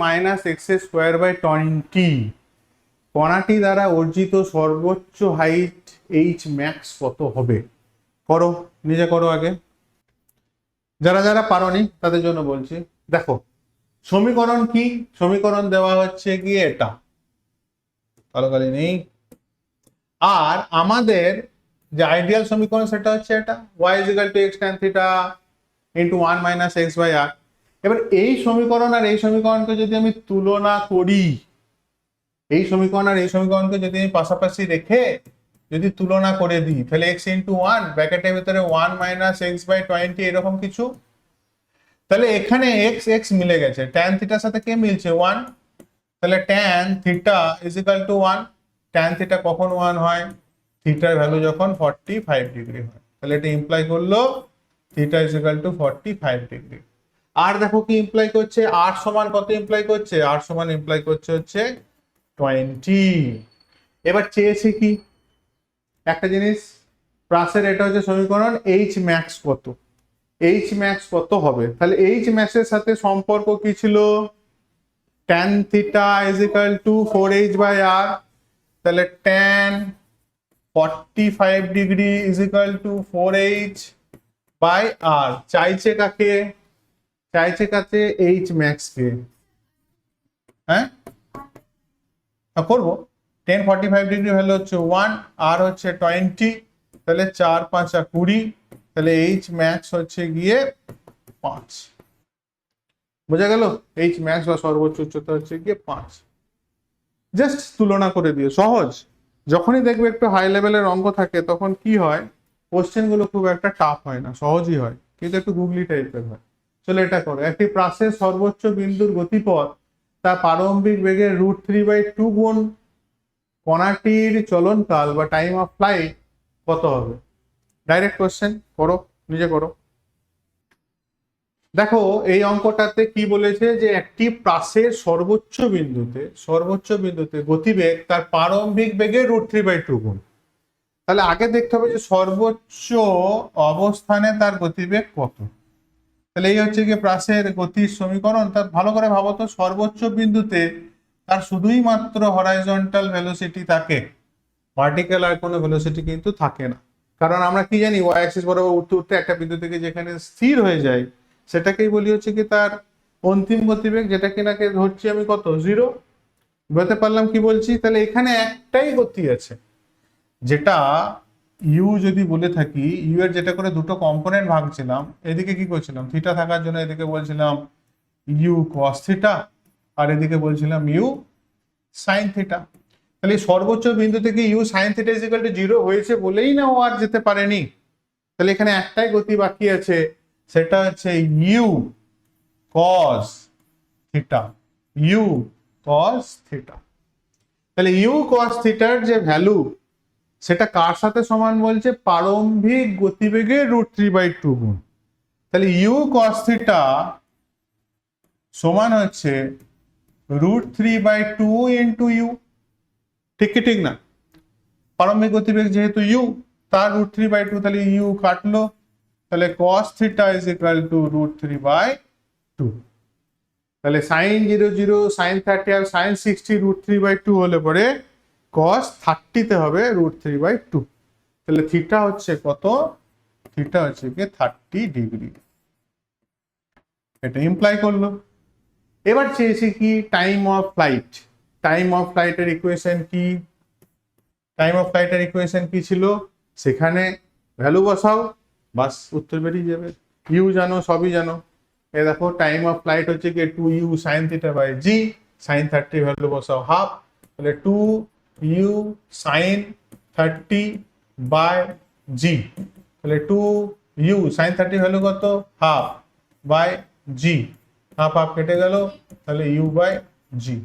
মাইনাস এক্স স্কোয়ার বাই 20, কণাটি দ্বারা অর্জিত সর্বোচ্চ হাইট এইচ ম্যাক্স কত হবে, করো নিজে করো আগে, যারা যারা পারোনি তাদের জন্য বলছি। দেখো সমীকরণ কি, সমীকরণ দেওয়া হচ্ছে কি এটা, কালোকালি নেই, আর আমাদের যে আইডিয়াল সমীকরণ সেটা হচ্ছে এটা, y is equal to x tan theta into 1 minus x by r। এবার এই সমীকরণ আর এই সমীকরণকে যদি আমি তুলনা করি, এই সমীকরণ আর এই সমীকরণকে যদি আমি পাশাপাশি রেখে যদি তুলনা করে দিই, তাহলে x into 1 ব্র্যাকেটের ভিতরে 1 minus x by 20 এরকম কিছু, তাহলে এখানে x x মিলে গেছে, tan থিটার সাথে কে মিলছে 1, তাহলে tan theta is equal to 1, tan theta কখন 1 হয়, থিটার ভ্যালু যখন 45 ডিগ্রি হয়, তাহলে এটা ইমপ্লাই করলো থিটা is equal to 45 ডিগ্রি। আর দেখো কি ইমপ্লাই করছে, আর সমান কত ইমপ্লাই করছে, আর সমান ইমপ্লাই করছে হচ্ছে 20। এবার চেয়েছে কি একটা জিনিস, প্লাসের এটা হচ্ছে সমীকরণ, এইচ ম্যাক্স কত, এইচ ম্যাক্স কত হবে, তাহলে এইচ ম্যাক্সের সাথে সম্পর্ক কি ছিল, tan theta is equal to 4h by r, তাহলে tan 45 degree is equal to 4h by r, চাইছে কাকে, চাইছে কাছে এইচ ম্যাক্স কে, হ্যাঁ করবো 1045 ডিগ্রি ভ্যালু হচ্ছে 1, আর হচ্ছে 20, তাহলে 4 5 20, তাহলে এইচ ম্যাক্স হচ্ছে গিয়ে 5। বোঝা গেল? এইচ ম্যাক্স বা সর্বোচ্চ উচ্চতা হচ্ছে গিয়ে 5। জাস্ট তুলনা করে দিয়ে সহজ। যখনই দেখবে একটু হাই লেভেলের অঙ্ক থাকে তখন কি হয়, কোশ্চেন গুলো খুব একটা টাফ হয় না, সহজই হয়, কিন্তু একটু গুগলি টাইপের হয়। চলো এটা করো। একটি প্রাসের সর্বোচ্চ বিন্দুর গতিপথ তার প্রারম্ভিক বেগের √3/2 গুণ কণাটির চলনকাল বা টাইম অফ ফ্লাইট কত হবে? ডাইরেক্ট কোশ্চেন, করো, নিজে করো। দেখো এই অঙ্কটাতে কি বলেছে যে একটি প্রাসের সর্বোচ্চ বিন্দুতে গতিবেগ তার প্রারম্ভিক বেগের √3/2 গুণ। তাহলে আগে দেখতে হবে যে সর্বোচ্চ অবস্থানে তার গতিবেগ কত। তাহলে এই হচ্ছে কি প্রাসের গতির সমীকরণ। তার ভালো করে ভাবো তো, সর্বোচ্চ বিন্দুতে তার শুধুই মাত্র হরাইজন্টাল ভেলোসিটি থাকে, ভার্টিক্যাল আর কোনো ভেলোসিটি কিন্তু থাকে না। কারণ আমরা কি জানি, ওয়াই অ্যাক্সিস বরাবর উঠতে উঠতে একটা বিন্দু থেকে যেখানে স্থির হয়ে যায় সেটাকেই বলি হচ্ছে কি তার অন্তিম গতিবেগ, যেটা কিনাকে ধরছি আমি কত, 0। বুঝতে পারলাম কি বলছি? তাহলে এখানে একটাই গতি আছে, যেটা ইউ যদি বলে থাকি, ইউ এর যেটা করে দুটো কম্পোনেন্ট ভাঙছিলাম, এদিকে কি করছিলাম, থিটা থাকার জন্য এদিকে বলছিলাম ইউ কস থিটা, আর এদিকে বলছিলাম ইউ সাইন থিটা। তাহলে সর্বোচ্চ বিন্দু থেকে u sine theta is equal to 0 হয়েছে বলেই না ও আর যেতে পারেনি। তাহলে এখানে একটাই গতি বাকি আছে, সেটা হচ্ছে u cos theta, u cos theta. তাহলে ইউ কস থিটার যে ভ্যালু সেটা কার সাথে সমান বলছে, প্রারম্ভিক গতিবেগের √3/2 গুণ। তাহলে ইউ কস থিটা সমান হচ্ছে √3/2 ইন্টু ইউ। ঠিক কি ঠিক না? প্রারম্ভিক গতিবেগ যেহেতু ইউ, তার √3/2, তাহলে ইউ কাটলো, তাহলে cos theta is equal two √3/2। তাহলে sin 0 0, sin 30 আর sin 60 √3/2 হলে পরে cos 30 তে হবে √3/2। তাহলে থিটা হচ্ছে কত? থিটা হচ্ছে কি 30 ডিগ্রি। এটা ইমপ্লাই করলো। এবার চেয়েছি কি time of flight. Time of ফ্লাইটের ইকুয়েশন কি? টাইম অফ ফ্লাইটের ইকুয়েশন কি ছিল? সেখানে ভ্যালু বসাও, বাস উত্তর বেরিয়ে যাবে। ইউ জানো, সবই জানো। এ দেখো টাইম অফ ফ্লাইট হচ্ছে কি 2u sin theta by g, sin 30 value বসাও হাফ, তাহলে 2u sin 30 বাই জি, তাহলে 2u sin 30 ভ্যালু কত, half by g, half half কেটে গেল, তাহলে u বাই জি।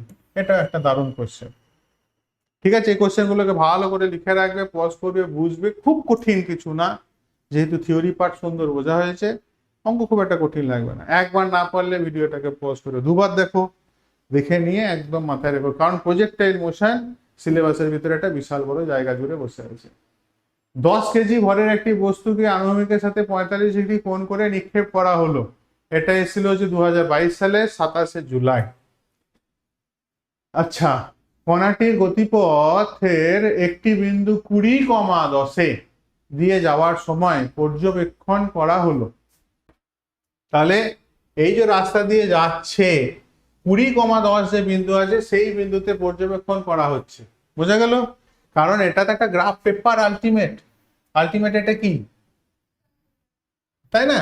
এটা একটা দারুণ কোশ্চেন। ঠিক আছে, এই কোশ্চেন গুলোকে ভালো করে লিখে রাখবে, পজ করবে, বুঝবে, খুব কঠিন কিছু না। যেহেতু থিওরি পার্ট সুন্দর বোঝা হয়েছে, অঙ্ক খুব একটা কঠিন লাগবে না। একবার না পারলে ভিডিওটাকে পজ করে দুবার দেখো, দেখে নিয়ে একদম মাথায় রেখো, কারণ প্রজেক্টাইল মোশন সিলেবাসের ভিতরে একটা বিশাল বড় জায়গা জুড়ে বসে আছে। 10 কেজি ভরের একটি বস্তুকে আনুভূমিকের সাথে 45 ডিগ্রি কোণ করে নিক্ষেপ করা হলো। এটা এসেছিল হচ্ছে 2022 সালের 27শে জুলাই। আচ্ছা, কণাটির গতিপথের একটি বিন্দু 20,10 দিয়ে যাওয়ার সময় পর্যবেক্ষণ করা হলো। তাহলে এই যে রাস্তা দিয়ে যাচ্ছে, 20,10 যে বিন্দু আছে সেই বিন্দুতে পর্যবেক্ষণ করা হচ্ছে। বোঝা গেল? কারণ এটা তো একটা গ্রাফ পেপার, আলটিমেট এটা কি, তাই না?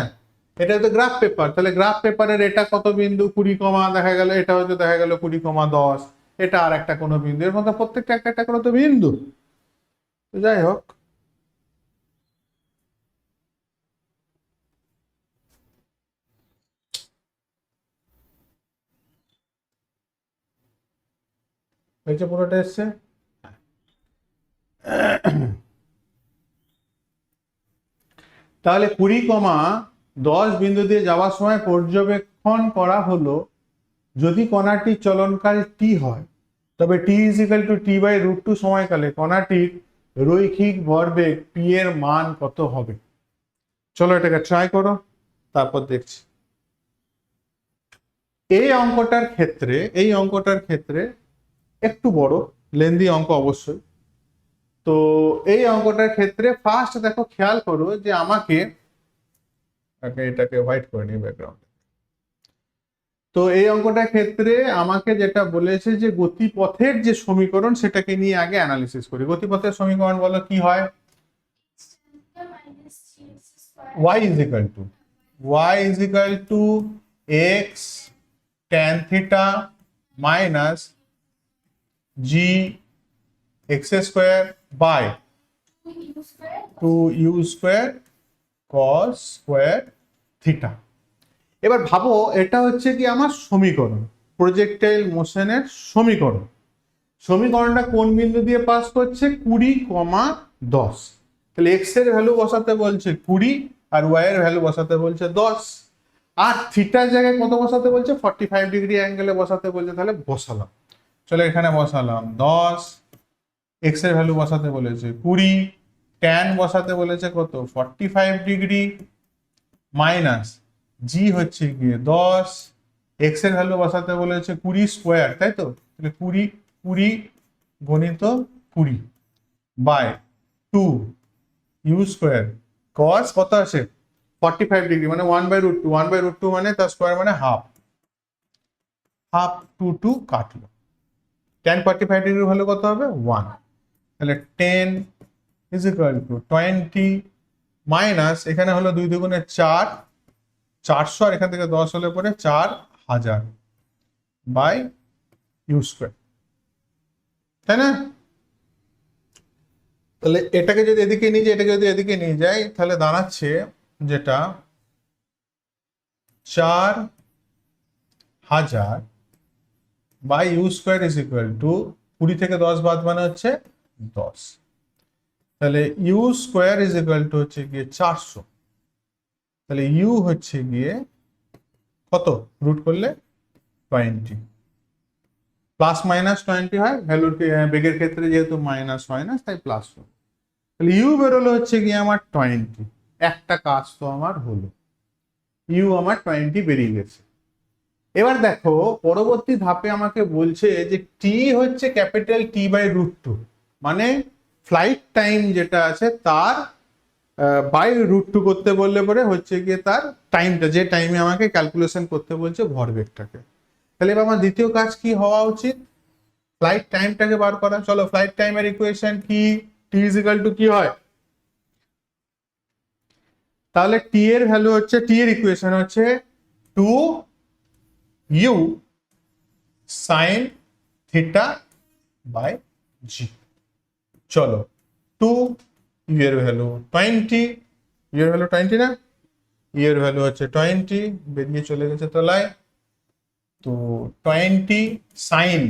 এটা তো গ্রাফ পেপার। তাহলে গ্রাফ পেপারের এটা কত বিন্দু, 20, দেখা গেল এটা হয়তো দেখা গেল 20,10, এটা আর একটা কোনো বিন্দু, এর মধ্যে প্রত্যেকটা একটা একটা করে তো বিন্দু। তো যাই হোক, এই যে পুরোটা এসছে। তাহলে 20,10 বিন্দু দিয়ে যাওয়ার সময় পর্যবেক্ষণ করা হলো, যদি কণাটির চলনকাল টি হয় তবে t is equal to t by √2 সময়কালে কণাটির রৈখিক ভরবেগ পি এর মান কত হবে? চলো এটাকে ট্রাই করো, তারপর দেখছি। এই অঙ্কটার ক্ষেত্রে একটু বড় লেন্দি অঙ্ক অবশ্যই। তো এই অঙ্কটার ক্ষেত্রে ফার্স্ট দেখো, খেয়াল করো যে আমাকে এটাকে হোয়াইট করে নিই ব্যাকগ্রাউন্ড। তো এই অঙ্কটার ক্ষেত্রে আমাকে যেটা বলেছে যে গতিপথের যে সমীকরণ সেটাকে নিয়ে আগে অ্যানালিসিস করি। গতিপথের সমীকরণ বলো কি হয়? y is equal to x tan theta minus g x square by 2u square cos square theta। এবার ভাবো এটা হচ্ছে কি আমার সমীকরণ, প্রজেক্টাইল মোশনের সমীকরণ। সমীকরণটা কোন বিন্দু দিয়ে পাস করছে? 20,10। তাহলে x এর ভ্যালু বসাতে বলছে 20 আর y এর ভ্যালু বসাতে বলছে 10, আর থিটার জায়গায় কত বসাতে বলছে? 45 ডিগ্রি অ্যাঙ্গেলে বসাতে বলছে। তাহলে বসালাম, চলো এখানে বসালাম 10, x এর ভ্যালু বসাতে বলেছে 20, tan বসাতে বলেছে কত? 45 ডিগ্রি, মাইনাস জি হচ্ছে গিয়ে 10, x এর ভ্যালু বসাতে বলেছে 20 স্কোয়ার, তাই তো? তাহলে 20 20 গণিত 20 বাই 2 ইউ স্কোয়ার কস কত আসে? 45 ডিগ্রি মানে 1/√2, 1/√2 মানে তার স্কোয়ার মানে হাফ, হাফ 2 কাটলো। tan 45 ডিগ্রি ভ্যালু কত হবে? 1। তাহলে 10 ইজ ইকুয়াল টু 20 মাইনাস এখানে হলো 2 দুগুণে 4, 400, আর এখান থেকে 10 হলে পরে 4000 বাই ইউ স্কোয়ার, তাই না? তাহলে এটাকে যদি এদিকে নিয়ে যাই, এটাকে যদি এদিকে নিয়ে যাই, তাহলে দাঁড়াচ্ছে যেটা 4000 by u square is equal to 20 থেকে 10 বাদ মানে হচ্ছে 10। তাহলে u square is equal to হচ্ছে গিয়ে 400। তাহলে ইউ হচ্ছে গিয়ে কত? রুট করলে 20, প্লাস মাইনাস 20 হয়, ভ্যালুর বেগের ক্ষেত্রে যেহেতু মাইনাস হয় না তাই প্লাস হয়। তাহলে ইউ বেরোলো হচ্ছে গিয়ে আমার 20। একটা কাজ তো আমার হলো, ইউ আমার 20 বেরিয়ে গেছে। এবার দেখো পরবর্তী ধাপে আমাকে বলছে যে টি হচ্ছে ক্যাপিটাল টি বাই √2, মানে ফ্লাইট টাইম যেটা আছে তার বাই √2 করতে বললে পরে হচ্ছে গিয়ে তার টাইমটা, যে টাইমে আমাকে ক্যালকুলেশন করতে বলছে ভরবেগটাকে। তাহলে এবার আমার দ্বিতীয় কাজ কি হওয়া উচিত? ফ্লাইট টাইমটাকে বার করা। চলো ফ্লাইট টাইমের ইকুয়েশন কি? টি ইজ ইকুয়াল টু কি হয়? তাহলে টি এর ভ্যালু হচ্ছে, টি এর ইকুয়েশন হচ্ছে 2u sin থিটা বাই জি। চলো 2 ইউ এর ভ্যালু 20, ইউ এর ভ্যালু 20 না, ইউ এর ভ্যালু হচ্ছে 20, বেরিয়ে চলে গেছে তলায়। তো 20 সাইন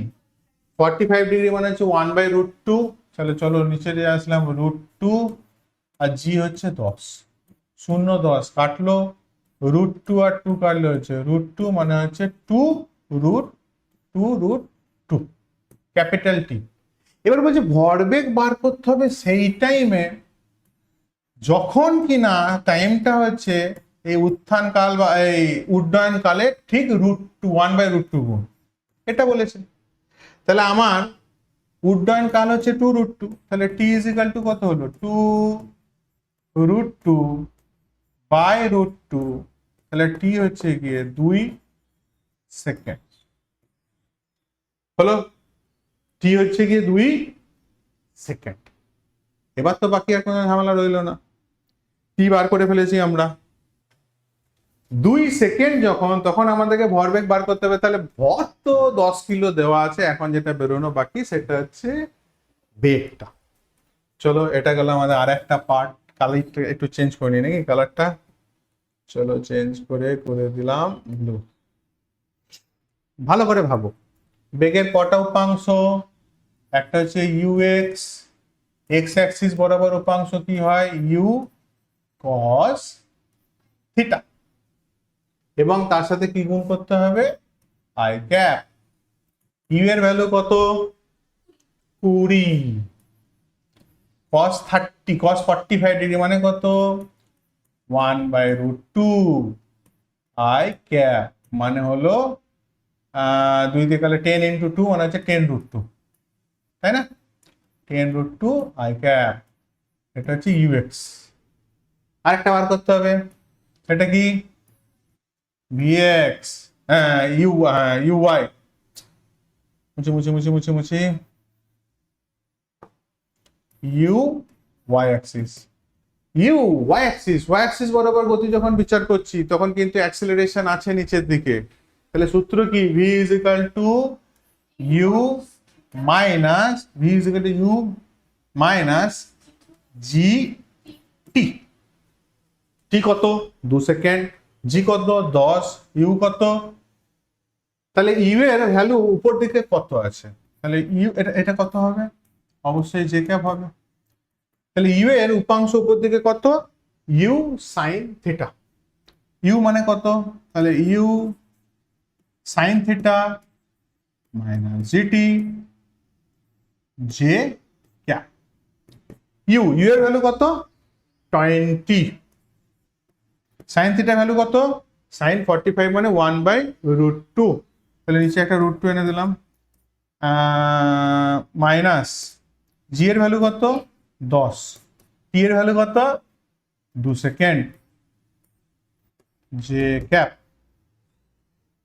45 ডিগ্রি মানে হচ্ছে 1/√2। তাহলে চলো নিচে দিয়ে আসলাম √2, আর জি হচ্ছে 10, 0 10 কাটলো, √2 আর 2 কাটলে হচ্ছে √2 মানে হচ্ছে 2√2 ক্যাপিটাল টি। এবার বলছে ভরবেগ বার করতে হবে সেই টাইমে যখন কিনা টাইমটা হচ্ছে এই উত্থান কাল বা এই উড্ডয়ন কালে ঠিক √2 1/√2 গুণ, এটা বলেছে। তাহলে আমার উড্ডয়ন কাল হচ্ছে 2√2, তাহলে টি ইজ ইকাল টু কত হলো? 2√2 বাই √2, তাহলে টি হচ্ছে গিয়ে 2 সেকেন্ড হলো, টি হচ্ছে গিয়ে 2 সেকেন্ড। এবার তো বাকি আর কোনো ঝামেলা রইল না, টি বার করে ফেলেছি আমরা 2 সেকেন্ড যখন, তখন আমাদেরকে ভরবেগ বার করতে হবে। তাহলে ভর তো 10 কিলো দেওয়া আছে, এখন যেটা বেরোনো বাকি সেটা হচ্ছে বেগটা। চলো এটা গেল আমাদের আর একটা পার্ট। কালারটা একটু চেঞ্জ করে নিই নাকি কালারটা, চলো চেঞ্জ করে করে দিলাম ব্লু। ভালো করে ভাবো, বেগের কটা উপাংশ? একটা হচ্ছে ইউএক্স, এক্স অ্যাক্সিস বরাবর উপাংশ কি হয়? ইউ কস থিটা, এবং তার সাথে কি গুণ করতে হবে? I cap. ইউ এর ভ্যালু কত? 20, cos 30 cos 45 ডিগ্রি মানে কত? 1/√2 আই ক্যাপ, মানে হলো 2 দিয়ে গেলে 10 × 2 মানে হচ্ছে 10√2, তাই না? 10√2 আই ক্যাপ, এটা হচ্ছে ইউএক্স। আরেকটা বার করতে হবে, সেটা কি? ভিএক্স, ইউ ইউ ওয়াই মুছে মুছে মুছে মুছে মুছে u y axis y axis বরাবর গতি যখন বিচার করছি তখন কিন্তু অ্যাক্সিলারেশন আছে নিচের দিকে, তাহলে সূত্র কি v is equal to u minus g t. T কত 2 সেকেন্ড, জি কত 10, ইউ কত, তাহলে ইউ এর ভ্যালু উপর দিকে কত আছে, তাহলে ইউ এটা কত হবে, অবশ্যই জে ক্যাপ হবে। তাহলে ইউ এর উপাংশ উপর দিকে কত, ইউ সাইন থিটা। ইউ মানে কত, তাহলে u sine theta minus g t j cap. U এর ভ্যালু কত 20, সাইন থিটা ভ্যালু কত, সাইন 45 মানে 1/√2, তাহলে নিচে একটা √2 এনে দিলাম, মাইনাস জি এর ভ্যালু কত 10, টি এর ভ্যালু কত 2 সেকেন্ড, যে ক্যাপ।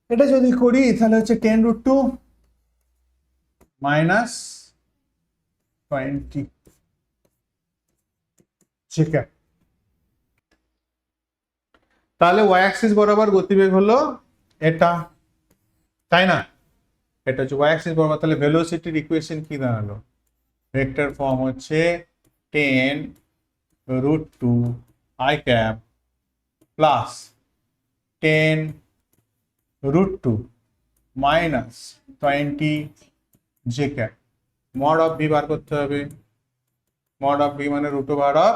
এটা যদি করি তাহলে হচ্ছে 10√2 মাইনাস 20 যে ক্যাপ। তাহলে ওয়াই অ্যাক্সিস বরাবর গতিবেগ হলো এটা, তাই না? এটা হচ্ছে ওয়াই অ্যাক্সিস বরাবর। তাহলে ভেলোসিটির ইকুয়েশন কি দাঁড়ালো, ভেক্টর ফর্ম হচ্ছে 10√2 i cap plus 10√2 minus 20 J cap. Mod of V বার করতে হবে, মড অফ ভি মানে √ অফ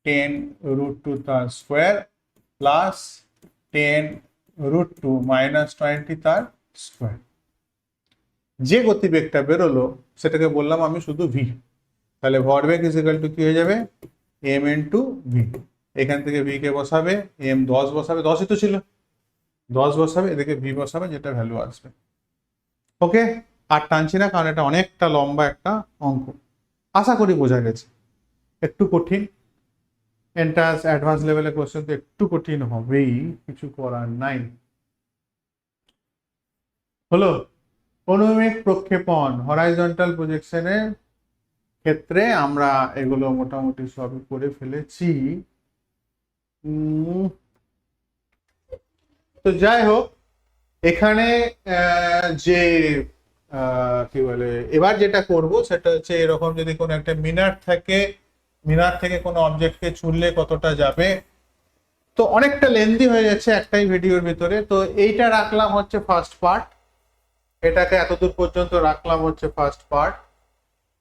10√2 তার স্কোয়ার প্লাস 10√2 মাইনাস 20 তার স্কোয়ার। যে গতিবেগটা বেরোলো সেটাকে বললাম আমি শুধু ভি। তাহলে ভরবেগ ইজ ইকুয়াল টু কি হয়ে যাবে, এম ইনটু ভি। এখান থেকে ভি কে বসাবে, এম 10 বসাবে, 10ই তো ছিল, 10 বসাবে, এদিকে ভি বসাবে, যেটা ভ্যালু আসবে। ওকে, আর টানছি না কারণ এটা অনেকটা লম্বা একটা অঙ্ক। আশা করি বোঝা গেছে, একটু কঠিন, এন্ট্রান্স অ্যাডভান্স লেভেলের কোশ্চেন তো একটু কঠিন হবেই, কিছু করার নাই। হলো, অনুভূমিক প্রক্ষেপণ হরাইজন্টাল প্রজেকশনের ক্ষেত্রে আমরা এগুলো মোটামুটি সবই করে ফেলেছি। তো যাই হোক, এখানে যে কি বলে, এবার যেটা করব সেটা হচ্ছে এরকম যদি কোনো একটা মিনার থাকে, মিনার থেকে কোনো অবজেক্টকে ছুড়লে কতটা যাবে, তো অনেকটা লেন্দি হয়ে যাচ্ছে একটাই ভিডিওর ভিতরে। তো এইটা রাখলাম হচ্ছে ফার্স্ট পার্ট, এটাকে এতদূর পর্যন্ত রাখলাম হচ্ছে ফার্স্ট পার্ট।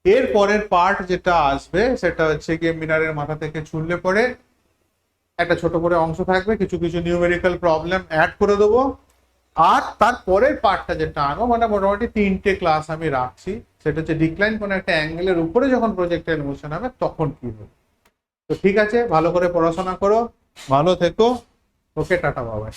এর পরের পার্ট যেটা আসবে সেটা হচ্ছে গিয়ে মিনারের মাথা থেকে ছুড়লে পরে একটা ছোট করে অংশ থাকবে, কিছু কিছু নিউমেরিক্যাল প্রবলেম অ্যাড করে দেবো, আর তারপরের পার্টটা যেটা আনবো মানে মোটামুটি 3টে ক্লাস আমি রাখছি, সেটা হচ্ছে ডিক্লাইন কোনো একটা অ্যাঙ্গেলের উপরে যখন প্রজেক্টাইল মোশন হবে তখন কি হবে। তো ঠিক আছে, ভালো করে পড়াশোনা করো, ভালো থেকো, ওকে, টাটা বাবাই।